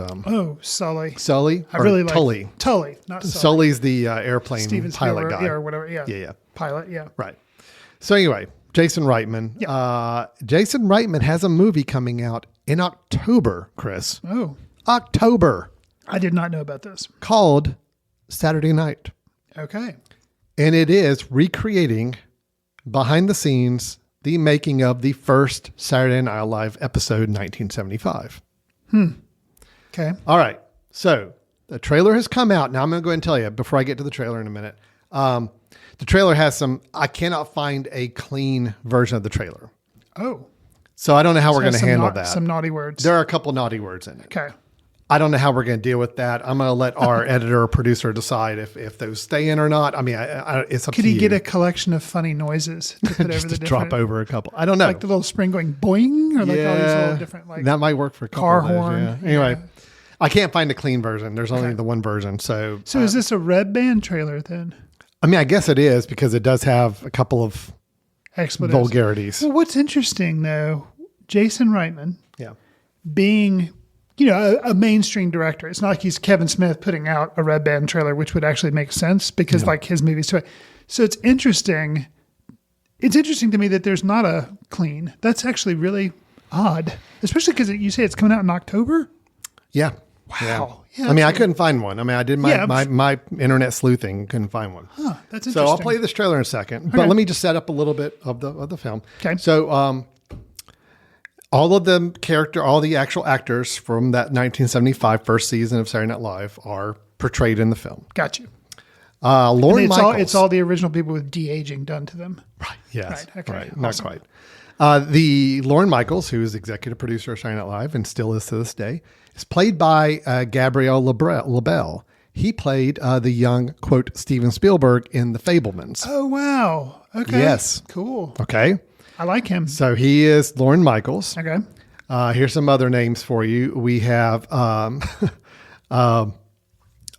Sully. Sully. I really like Tully. Tully, not Sully. Sully's the airplane Steven pilot Spielberg, guy, or whatever. Yeah. Yeah. Pilot. Yeah. Right. So anyway, Jason Reitman. Yep. Jason Reitman has a movie coming out in October, Chris. Oh, October. I did not know about this. Called Saturday Night. Okay. And it is recreating behind the scenes the making of the first Saturday Night Live episode 1975. Okay. All right. So the trailer has come out. Now I'm going to go ahead and tell you before I get to the trailer in a minute. The trailer has I cannot find a clean version of the trailer. Oh. So I don't know how we're going to handle that. Some naughty words. There are a couple naughty words in it. Okay. I don't know how we're going to deal with that. I'm going to let our editor or producer decide if those stay in or not. I mean, it's up to you. Could he get a collection of funny noises to put over Just the to drop different, over a couple? I don't know. like the little spring going boing, or like all these little different that might work for a couple car of those, horn. yeah. Anyway, I can't find a clean version. There's only the one version. So is this a Red Band trailer then? I mean, I guess it is because it does have a couple of Expletives. vulgarities. Well, what's interesting though, Jason Reitman Yeah. being, a mainstream director. It's not like he's Kevin Smith putting out a Red Band trailer, which would actually make sense because like his movies too. So it's interesting. It's interesting to me that there's not a clean. That's actually really odd, especially because you say it's coming out in October. Yeah. Wow. Yeah, I mean, I couldn't find one. I mean, I did my internet sleuthing, couldn't find one. Huh, that's interesting. So I'll play this trailer in a second, but let me just set up a little bit of the film. Okay. So all the actual actors from that 1975 first season of Saturday Night Live are portrayed in the film. Got you. Lorne And Michaels. it's all the original people with de-aging done to them. Yes. Right, okay, Right. Not awesome. quite. The Lorne Michaels, who is executive producer of Saturday Night Live and still is to this day, is played by Gabrielle LaBelle. He played the young, quote, Steven Spielberg in The Fabelmans. Oh, wow. Okay. Yes. Cool. Okay. I like him. So he is Lorne Michaels. Okay. Here's some other names for you. We have, oh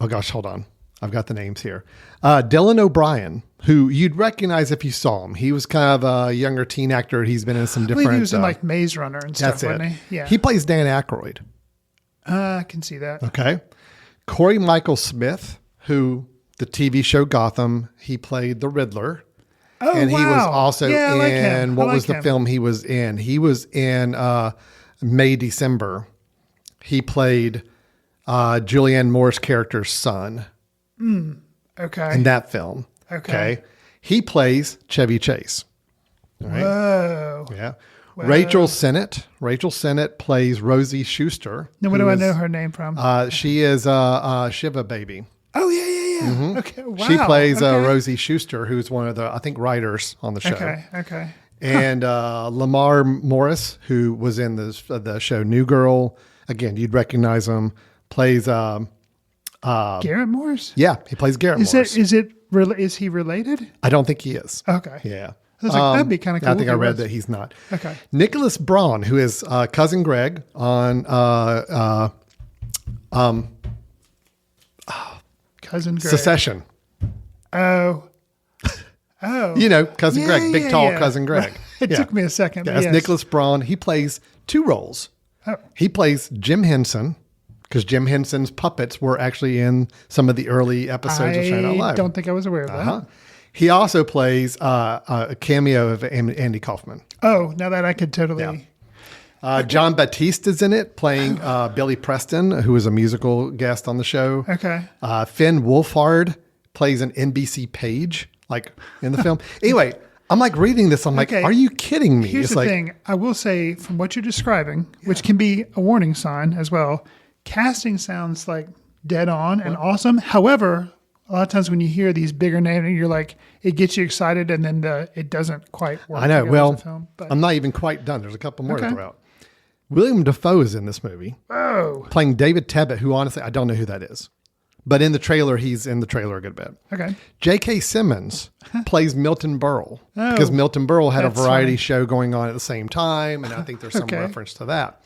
gosh, hold on. I've got the names here. Dylan O'Brien, who you'd recognize if you saw him. He was kind of a younger teen actor. He's been in some I different. believe he was in like Maze Runner and stuff, that's it. wasn't he? Yeah. He plays Dan Aykroyd. I can see that. Okay. Corey Michael Smith, who the TV show Gotham, he played the Riddler. Oh, And he was wow. also Yeah, I like him. in, what I was like the him. film he was in? He was in May, December. He played Julianne Moore's character's son Okay. in that film. Okay. He plays Chevy Chase. All right. Whoa. Yeah. Rachel Sennett plays Rosie Schuster. Now, what who do I is- know her name from? She is Shiva Baby. Oh, yeah. Okay. Wow. She plays okay. Rosie Schuster, who's one of the, I think, writers on the show. Okay. And Lamar Morris, who was in the show New Girl. Again, you'd recognize him. Plays, Garrett Morris? yeah, he plays Garrett Is Morris. is he related? I don't think he is. Okay. Yeah. I was like, that'd be kind of cool. I think if I he read was. that he's not. Okay. Nicholas Braun, who is cousin Greg on Cousin Greg. Secession. Oh. You know, cousin Yeah, Greg, big yeah, tall yeah. cousin Greg. It Yeah. took me a second. Yeah, but that's yes. Nicholas Braun. He plays two roles. Oh. He plays Jim Henson, because Jim Henson's puppets were actually in some of the early episodes of Saturday Night I Live. don't think I was aware of that. Uh-huh. He also plays a cameo of Andy Kaufman. Oh, now that I could totally. John Batiste is in it, playing Billy Preston, who is a musical guest on the show. Okay. Finn Wolfhard plays an NBC page, like in the film. Anyway, I'm like reading this. I'm like, Okay. are you kidding me? Here's It's the like, thing. I will say, from what you're describing, which can be a warning sign as well, casting sounds like dead on and awesome. However, a lot of times when you hear these bigger names, you're like, it gets you excited, and then it doesn't quite work. I know. together Well, as a film, but I'm not even quite done. There's a couple more Okay. to throw out. William Dafoe is in this movie, playing David Tebbutt, who honestly, I don't know who that is. But in the trailer, he's in the trailer a good bit. okay. J.K. Simmons plays Milton Berle, because Milton Berle had a that's variety funny. show going on at the same time, and I think there's some Okay. reference to that.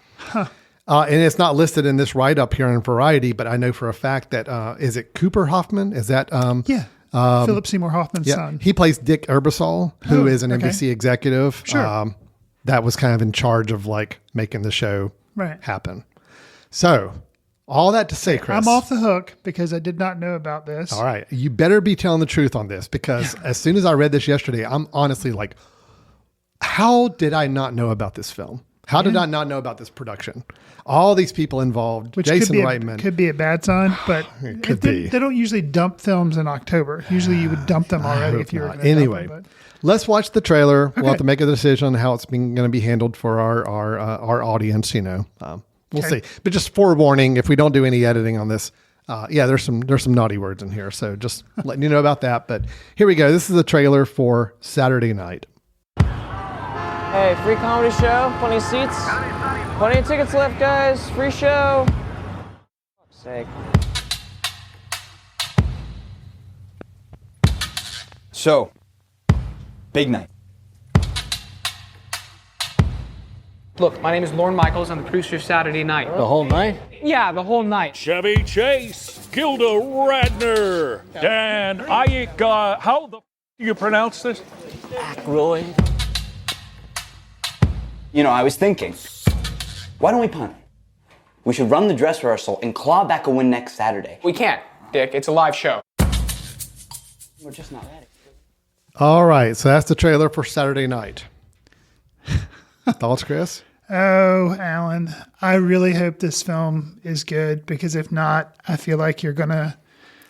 And it's not listed in this write-up here in Variety, but I know for a fact that, is it Cooper Hoffman? Is that... Yeah. Philip Seymour Hoffman's Yeah, son. he plays Dick Ebersol, who Oh, is an okay. NBC executive. Sure. That was kind of in charge of like making the show Right. happen. So, all that to say, Chris. I'm off the hook because I did not know about this. All right, you better be telling the truth on this, because as soon as I read this yesterday, I'm honestly like, how did I not know about this film? How did I not know about this production? All these people involved, Which Jason could be, Reitman. could be a bad sign, but could be. They don't usually dump films in October. Usually you would dump them already if you were Not. going to Anyway, dump them. let's watch the trailer. We'll Okay. have to make a decision on how it's going to be handled for our audience. You know, we'll Okay. see. But just forewarning, if we don't do any editing on this, there's some naughty words in here. So just letting you know about that. But here we go. This is the trailer for Saturday Night. Hey, free comedy show, plenty of seats, plenty of tickets left, guys. Free show. Fuck's sake. So, big night. Look, my name is Lorne Michaels. I'm the producer of Saturday Night. The whole night? Yeah, the whole night. Chevy Chase, Gilda Radner, Dan Iyek. How the do you pronounce this? Aykroyd. You know, I was thinking, why don't we punt? We should run the dress rehearsal and claw back a win next Saturday. We can't, Dick. It's a live show. We're just not ready. All right. So that's the trailer for Saturday Night. Thoughts, Chris? Oh, Alan, I really hope this film is good, because if not, I feel like you're going to...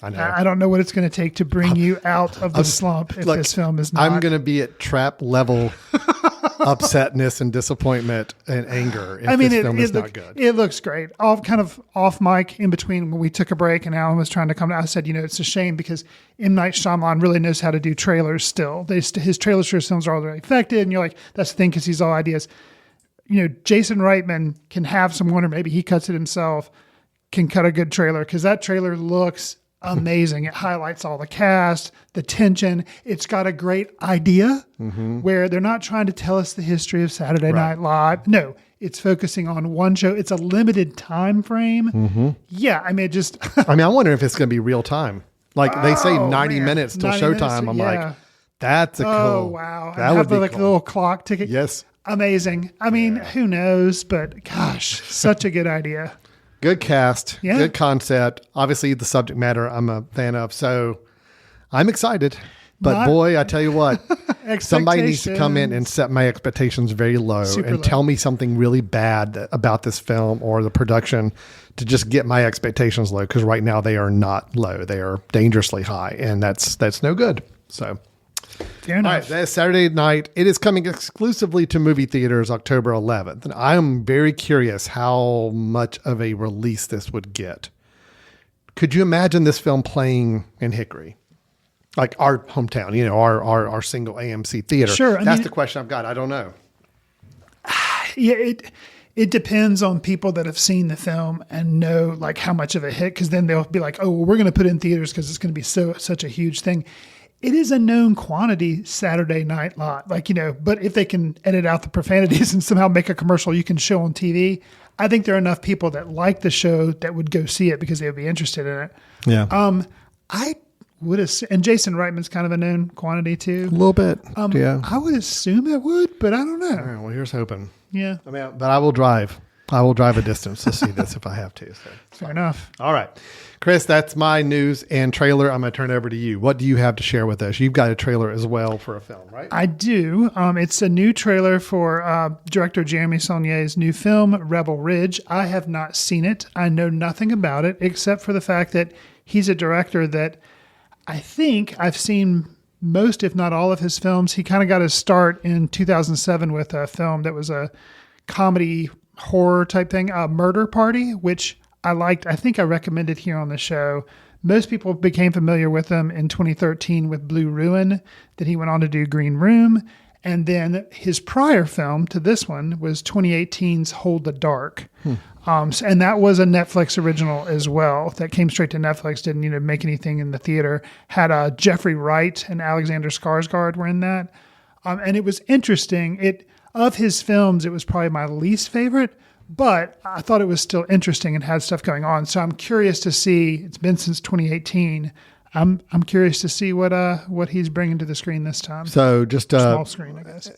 I know. I don't know what it's going to take to bring you out of the slump if Look, this film is not. I'm going to be at trap level upsetness and disappointment and anger if this film is not good. It looks great. All kind of off mic in between when we took a break and Alan was trying to come down. I said, it's a shame because M. Night Shyamalan really knows how to do trailers still. His trailers for his films are already affected. And you're like, that's the thing because he's all ideas. Jason Reitman can have someone, or maybe he cuts it himself, can cut a good trailer because that trailer looks amazing. It highlights all the cast, the tension. It's got a great idea where they're not trying to tell us the history of Saturday Night Live. No, it's focusing on one show. It's a limited time frame. Yeah, I mean, I wonder if it's going to be real time. Like they say 90 minutes till 90 showtime. minutes, I'm like, that's a cool. Oh, wow. That would be like cool. a little clock ticket. Yes. Amazing. I mean, who knows? But gosh, such a good idea. Good cast, Yeah. good concept. Obviously, the subject matter I'm a fan of, so I'm excited. But boy, I tell you what, somebody needs to come in and set my expectations very low Super low. tell me something really bad about this film or the production to just get my expectations low. Because right now they are not low; they are dangerously high, and that's no good. So. Fair All right, enough. that's Saturday night. It is coming exclusively to movie theaters October 11th. And I am very curious how much of a release this would get. Could you imagine this film playing in Hickory? Like our hometown, our single AMC theater. Sure. That's the question I've got. I don't know. Yeah, it depends on people that have seen the film and know like how much of a hit, because then they'll be like, oh, well, we're going to put it in theaters because it's going to be such a huge thing. It is a known quantity Saturday Night Live, but if they can edit out the profanities and somehow make a commercial you can show on TV, I think there are enough people that like the show that would go see it because they would be interested in it. Yeah. I would assume, and Jason Reitman's kind of a known quantity too. A little bit. Yeah. I would assume it would, but I don't know. All right, well, here's hoping. Yeah, But I will drive. I will drive a distance to see this if I have to. So. fair enough. All right. Chris, that's my news and trailer. I'm going to turn it over to you. What do you have to share with us? You've got a trailer as well for a film, right? I do. It's a new trailer for director Jeremy Saulnier's new film, Rebel Ridge. I have not seen it. I know nothing about it except for the fact that he's a director that I think I've seen most, if not all, of his films. He kind of got his start in 2007 with a film that was a comedy horror type thing, Murder Party, which I liked. I think I recommended here on the show. Most people became familiar with him in 2013 with Blue Ruin. Then he went on to do Green Room. And then his prior film to this one was 2018's Hold the Dark. And that was a Netflix original as well. That came straight to Netflix, didn't make anything in the theater. Had Jeffrey Wright and Alexander Skarsgård were in that. And it was interesting. Of his films, it was probably my least favorite, but I thought it was still interesting and had stuff going on. So I'm curious to see. It's been since 2018. I'm curious to see what he's bringing to the screen this time. So just Small screen, I guess.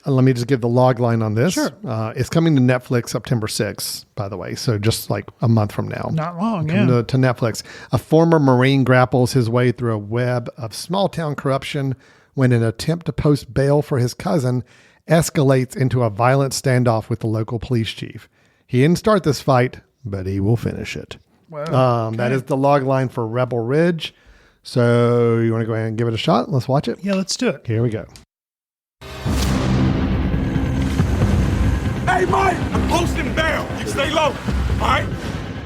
let me just give the log line on this. Sure. It's coming to Netflix September 6th, by the way. So just like a month from now. Not long, Coming yeah. to Netflix. A former Marine grapples his way through a web of small town corruption when an attempt to post bail for his cousin escalates into a violent standoff with the local police chief. He didn't start this fight, but he will finish it. Wow. That is the log line for Rebel Ridge. So you want to go ahead and give it a shot? Let's watch it. Yeah, let's do it. Here we go. Hey, Mike, I'm posting bail. You stay low, all right?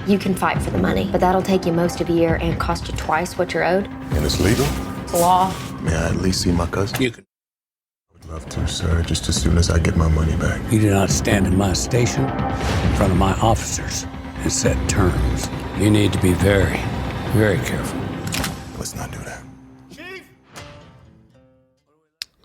You can fight for the money, but that'll take you most of a year and cost you twice what you're owed. And it's legal? It's law. May I at least see my cousin? You can. I would love to, sir, just as soon as I get my money back. You do not stand in my station in front of my officers and set terms. You need to be very, very careful. Let's not do that.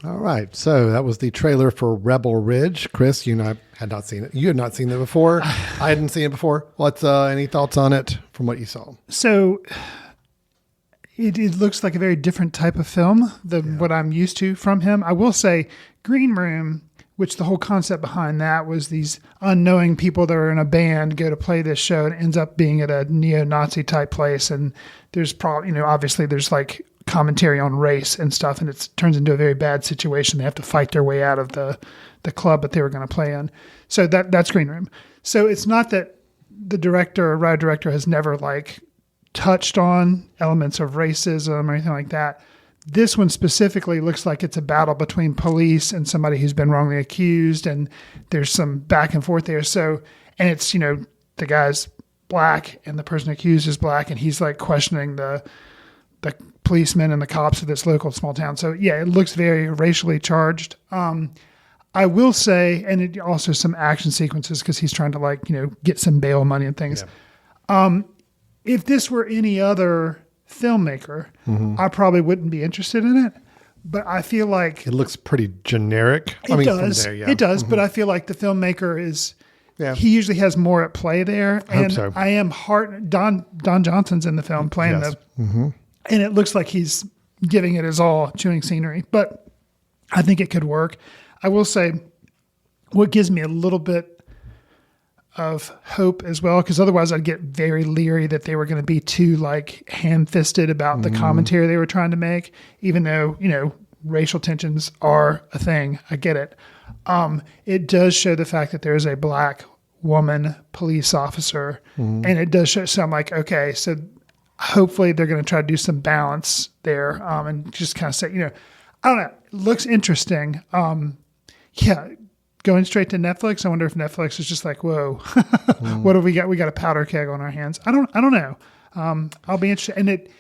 All right. So that was the trailer for Rebel Ridge. Chris, you and I had not seen it. You had not seen it before. I hadn't seen it before. What's any thoughts on it from what you saw? So it looks like a very different type of film than what I'm used to from him. I will say Green Room, which the whole concept behind that was these unknowing people that are in a band go to play this show and it ends up being at a neo-Nazi type place. And there's probably, obviously there's like commentary on race and stuff, and it turns into a very bad situation. They have to fight their way out of the club that they were going to play in. So that's Green Room. So it's not that the director or writer director has never like touched on elements of racism or anything like that. this one specifically looks like it's a battle between police and somebody who's been wrongly accused, and there's some back and forth there. So, and it's, the guy's black and the person accused is black, and he's like questioning the policemen and the cops of this local small town. So yeah, it looks very racially charged. I will say, and it also some action sequences because he's trying to get some bail money and things. Yeah. If this were any other filmmaker, I probably wouldn't be interested in it. But I feel like it looks pretty generic. It does. But I feel like the filmmaker is. Yeah. He usually has more at play there, and so. I am Don Johnson's in the film playing and it looks like he's giving it his all, chewing scenery. But I think it could work. I will say, what gives me a little bit of hope as well, because otherwise I'd get very leery that they were going to be too ham-fisted about the commentary they were trying to make, even though, racial tensions are a thing. I get it. It does show the fact that there is a black woman police officer, and it does show. So I'm like, okay, so hopefully they're going to try to do some balance there, and just kind of say, I don't know, it looks interesting. Yeah, going straight to Netflix. I wonder if Netflix is just like, whoa, what have we got? We got a powder keg on our hands. I don't know. I'll be interested, and it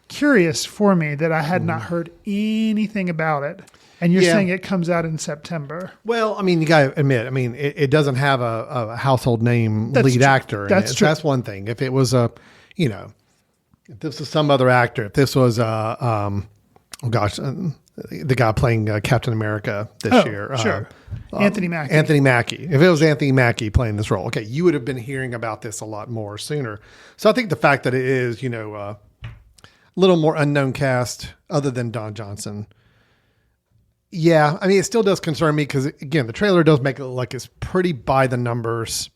curious for me that I had not heard anything about it. And you're saying it comes out in September. Well, I mean, you got to admit, it doesn't have a household name lead actor in it. True. That's one thing. If it was if this was some other actor, if this was the guy playing Captain America this year. Sure. Anthony Mackie. Anthony Mackie. If it was Anthony Mackie playing this role, okay, you would have been hearing about this a lot more sooner. So I think the fact that it is, a little more unknown cast other than Don Johnson. Yeah, it still does concern me because, again, the trailer does make it look like it's pretty by the numbers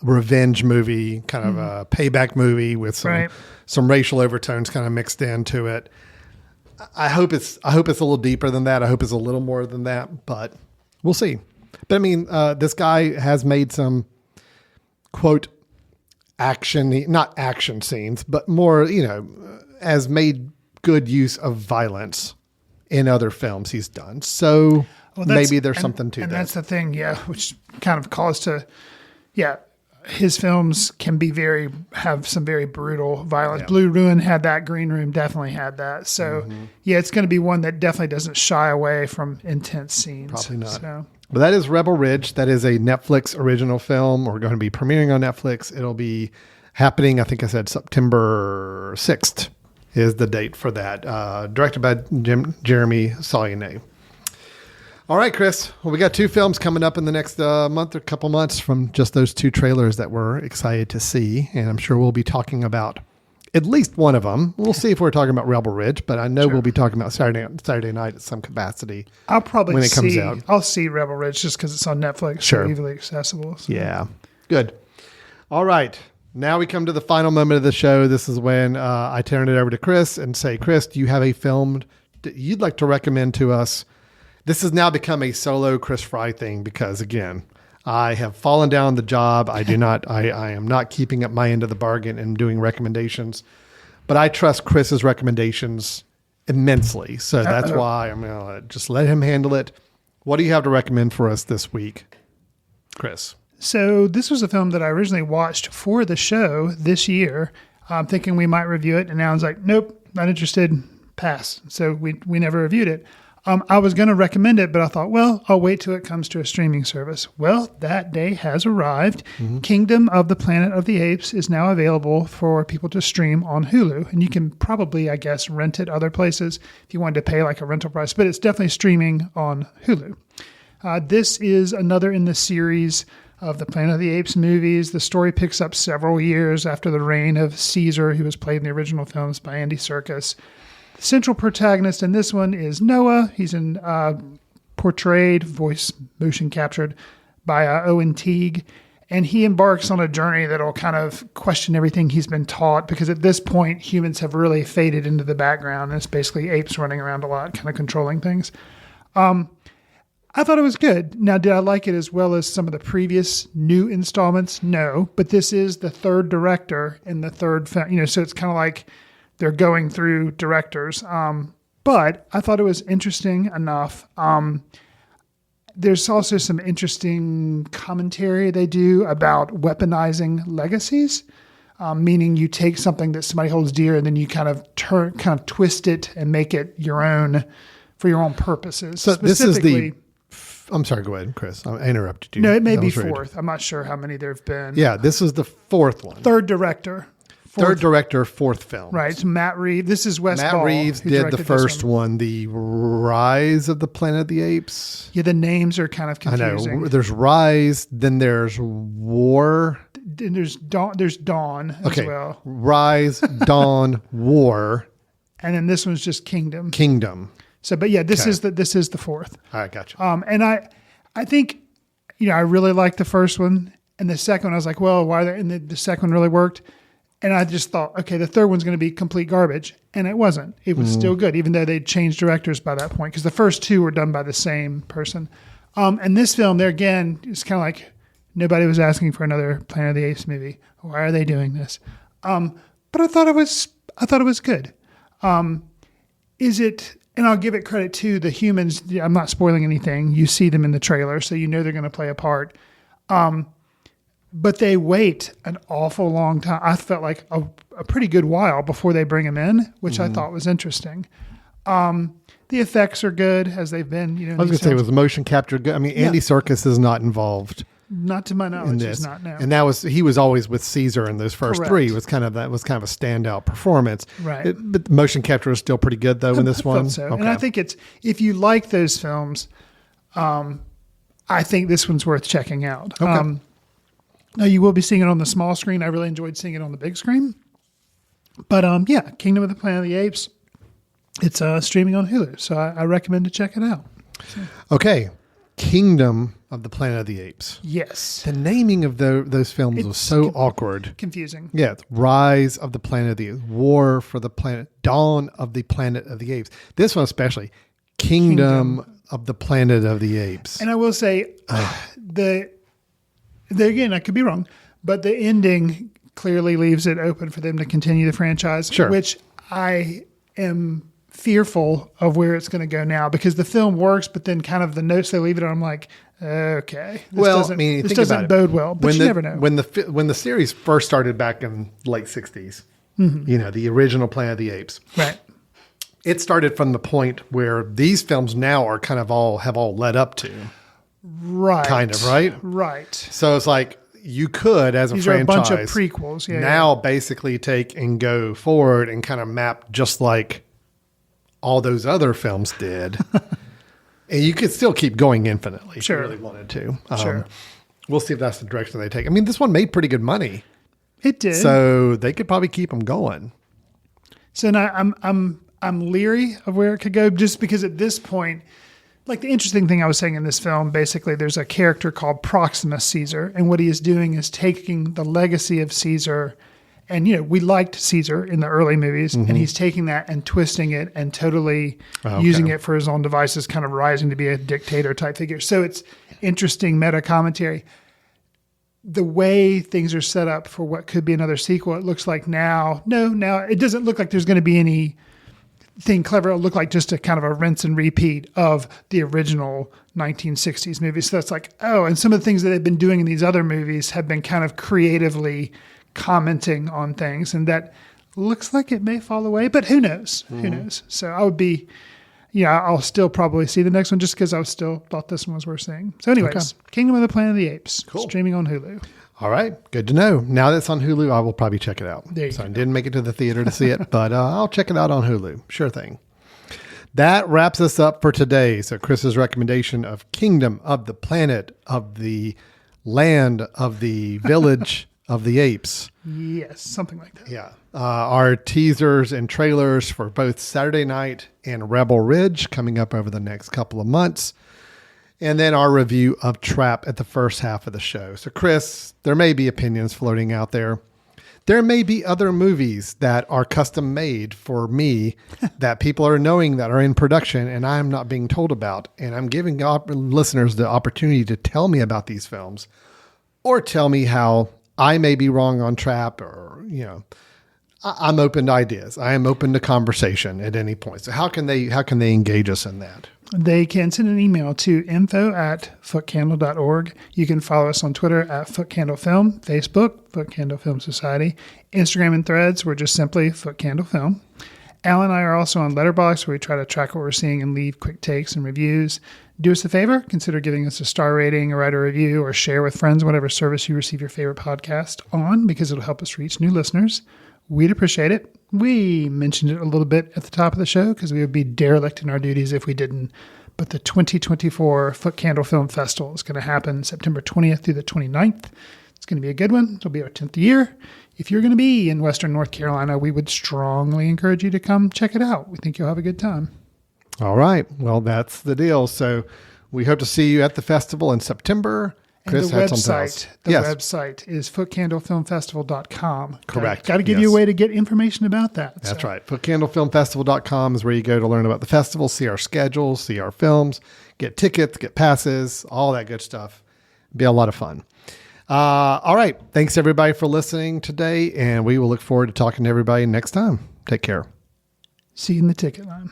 revenge movie, kind of a payback movie with some racial overtones kind of mixed into it. I hope it's a little deeper than that. I hope it's a little more than that, but we'll see. But this guy has made some quote not action scenes, but more, has made good use of violence in other films he's done. So maybe there's something to that. And that's the thing, which kind of calls to, his films can have some very brutal violence. Yeah. Blue Ruin had that. Green Room definitely had that. So it's going to be one that definitely doesn't shy away from intense scenes. Probably not. So. But that is Rebel Ridge. That is a Netflix original film. We're going to be premiering on Netflix. It'll be happening, I think I said September 6th is the date for that. Directed by Jeremy Saulnier. All right, Chris. Well, we got 2 films coming up in the next month or couple months from just those 2 trailers that we're excited to see. And I'm sure we'll be talking about at least one of them. We'll see if we're talking about Rebel Ridge, but I know we'll be talking about Saturday night at some capacity. I'll probably when it comes out. I'll see Rebel Ridge just because it's on Netflix. Sure. So easily accessible. So. Yeah. Good. All right. Now we come to the final moment of the show. This is when I turn it over to Chris and say, Chris, do you have a film that you'd like to recommend to us? This has now become a solo Chris Fry thing because, again, I have fallen down the job. I am not keeping up my end of the bargain and doing recommendations, but I trust Chris's recommendations immensely. So that's why I'm going to just let him handle it. What do you have to recommend for us this week, Chris? So this was a film that I originally watched for the show this year. I'm thinking we might review it. And now I was like, nope, not interested. Pass. So we never reviewed it. I was going to recommend it, but I thought, well, I'll wait till it comes to a streaming service. Well, that day has arrived. Kingdom of the Planet of the Apes is now available for people to stream on Hulu. And you can probably, I guess, rent it other places if you wanted to pay like a rental price, but it's definitely streaming on Hulu. This is another in the series of the Planet of the Apes movies. The story picks up several years after the reign of Caesar, who was played in the original films by Andy Serkis. The central protagonist in this one is Noah. He's portrayed, voice motion captured by Owen Teague. And he embarks on a journey that will kind of question everything he's been taught, because at this point, humans have really faded into the background. And it's basically apes running around a lot, kind of controlling things. I thought it was good. Now, did I like it as well as some of the previous new installments? No, but this is the third director in the third film, so it's kind of like they're going through directors. But I thought it was interesting enough. There's also some interesting commentary they do about weaponizing legacies, meaning you take something that somebody holds dear and then you kind of twist it and make it your own for your own purposes. So this is I'm sorry, go ahead, Chris. I interrupted you. No, it may That be was rude. fourth. I'm not sure how many there have been. Yeah, this is the fourth one. Third director. Third director, fourth film. Right. It's Matt Reeves. This is Wes Matt Ball, Reeves who did the directed this first one, The Rise of the Planet of the Apes. Yeah, the names are kind of I confusing. know. There's Rise, then there's War. And there's Dawn as well. Rise, Dawn, War, And then this one's just Kingdom. Kingdom. So, but yeah, this Okay. is the fourth. All right, gotcha. And I think, I really liked the first one, and the second one I was like, well, why? And the second one really worked, and I just thought, okay, the third one's going to be complete garbage, and it wasn't. It was still good, even though they'd changed directors by that point, because the first two were done by the same person. And this film, there again, it's kind of like nobody was asking for another Planet of the Apes movie. Why are they doing this? But I thought it was good. Is it? And I'll give it credit to the humans. I'm not spoiling anything. You see them in the trailer, so you know they're going to play a part. But they wait an awful long time. I felt like a pretty good while before they bring them in, which I thought was interesting. The effects are good as they've been. I was going to say, was the motion capture good? I mean, Andy Serkis is not involved not to my in knowledge. this, He's not now. and he was always with Caesar in those first Correct. three. That was kind of a standout performance. Right. But the motion capture is still pretty good though in this I one. felt so. Okay. And I think if you like those films, I think this one's worth checking out. Okay. Now you will be seeing it on the small screen. I really enjoyed seeing it on the big screen. But yeah, Kingdom of the Planet of the Apes. It's streaming on Hulu, so I recommend to check it out. Okay, Kingdom of the Planet of the Apes. Yes. The naming of those films was so awkward. Confusing. Yeah, it's Rise of the Planet of the Apes, War for the Planet, Dawn of the Planet of the Apes. This one especially, Kingdom of the Planet of the Apes. And I will say, again, I could be wrong, but the ending clearly leaves it open for them to continue the franchise, Sure. which I am fearful of where it's going to go now, because the film works, but then kind of the notes they leave it on, I'm like, okay, this doesn't think doesn't about it. bode well, but you never know. When the series first started back in late 60s, the original Planet of the Apes, Right. it started from the point where these films now are kind of have all led up to. Right. Kind of, right? Right. So it's like you could, as a These are a franchise, bunch of prequels. Yeah. now basically take and go forward and kind of map just like all those other films did. And you could still keep going infinitely Sure. if you really wanted to. Sure. We'll see if that's the direction they take. I mean, this one made pretty good money, It did. so they could probably keep them going. So now I'm leery of where it could go, just because at this point, like the interesting thing I was saying in this film, basically there's a character called Proximus Caesar, and what he is doing is taking the legacy of Caesar, and we liked Caesar in the early movies, and he's taking that and twisting it and totally using it for his own devices, kind of rising to be a dictator type figure. So it's interesting meta commentary. The way things are set up for what could be another sequel, it looks like now it doesn't look like there's going to be anything clever. It'll look like just a kind of a rinse and repeat of the original 1960s movie. So that's like, and some of the things that they've been doing in these other movies have been kind of creatively commenting on things, and that looks like it may fall away, but who knows? Who knows? So I would be, I'll still probably see the next one just because I still thought this one was worth seeing. So anyways, Kingdom of the Planet of the Apes, streaming on Hulu. All right. Good to know. Now that it's on Hulu, I will probably check it out. There you so go. I didn't make it to the theater to see it, but I'll check it out on Hulu. Sure thing. That wraps us up for today. So Chris's recommendation of Kingdom of the Planet of the Land of the Village of the Apes. Yes, something like that. Yeah. Our teasers and trailers for both Saturday Night and Rebel Ridge coming up over the next couple of months. And then our review of Trap at the first half of the show. So Chris, there may be opinions floating out there. There may be other movies that are custom made for me that people are knowing that are in production and I'm not being told about. And I'm giving listeners the opportunity to tell me about these films or tell me how I may be wrong on Trap, or, I'm open to ideas. I am open to conversation at any point. So how can they engage us in that? They can send an email to info@footcandle.org. You can follow us on Twitter at FootCandleFilm, Facebook, Footcandle Film Society, Instagram and Threads, we're just simply FootCandleFilm. Al and I are also on Letterboxd, where we try to track what we're seeing and leave quick takes and reviews. Do us a favor, consider giving us a star rating, or write a review, or share with friends whatever service you receive your favorite podcast on, because it'll help us reach new listeners. We'd appreciate it. We mentioned it a little bit at the top of the show because we would be derelict in our duties if we didn't. But the 2024 Foot Candle Film Festival is going to happen September 20th through the 29th. It's going to be a good one. It'll be our 10th year. If you're going to be in Western North Carolina, we would strongly encourage you to come check it out. We think you'll have a good time. All right. Well, that's the deal. So we hope to see you at the festival in September. Chris and had something else. The website is footcandlefilmfestival.com. Correct. Got to give you a way to get information about that. That's right. Footcandlefilmfestival.com is where you go to learn about the festival, see our schedules, see our films, get tickets, get passes, all that good stuff. Be a lot of fun. All right. Thanks, everybody, for listening today, and we will look forward to talking to everybody next time. Take care. See you in the ticket line.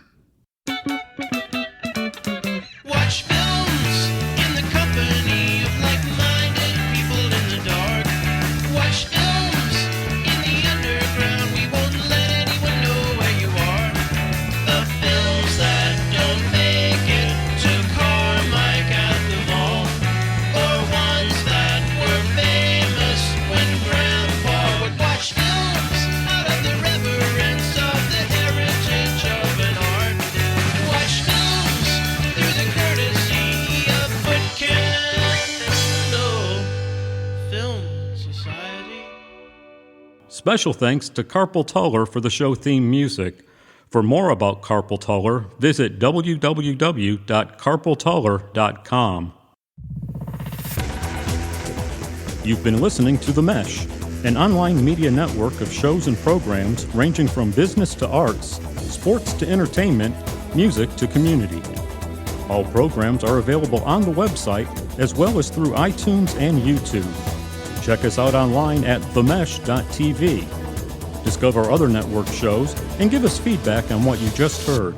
Watch films in the company of like-minded people in the dark. Watch films in the underground. We won't let anyone know where you are. The films that don't make it to Carmike at the mall, or ones that were famous when Grandpa would watch films out of the reverence of the heritage of an art. Watch films through the courtesy of Foot Candle Film Society. Special thanks to Carpal Tuller for the show theme music. For more about Carpal Tuller, visit www.carpaltuller.com. You've been listening to The Mesh, an online media network of shows and programs ranging from business to arts, sports to entertainment, music to community. All programs are available on the website as well as through iTunes and YouTube. Check us out online at themesh.tv. Discover other network shows and give us feedback on what you just heard.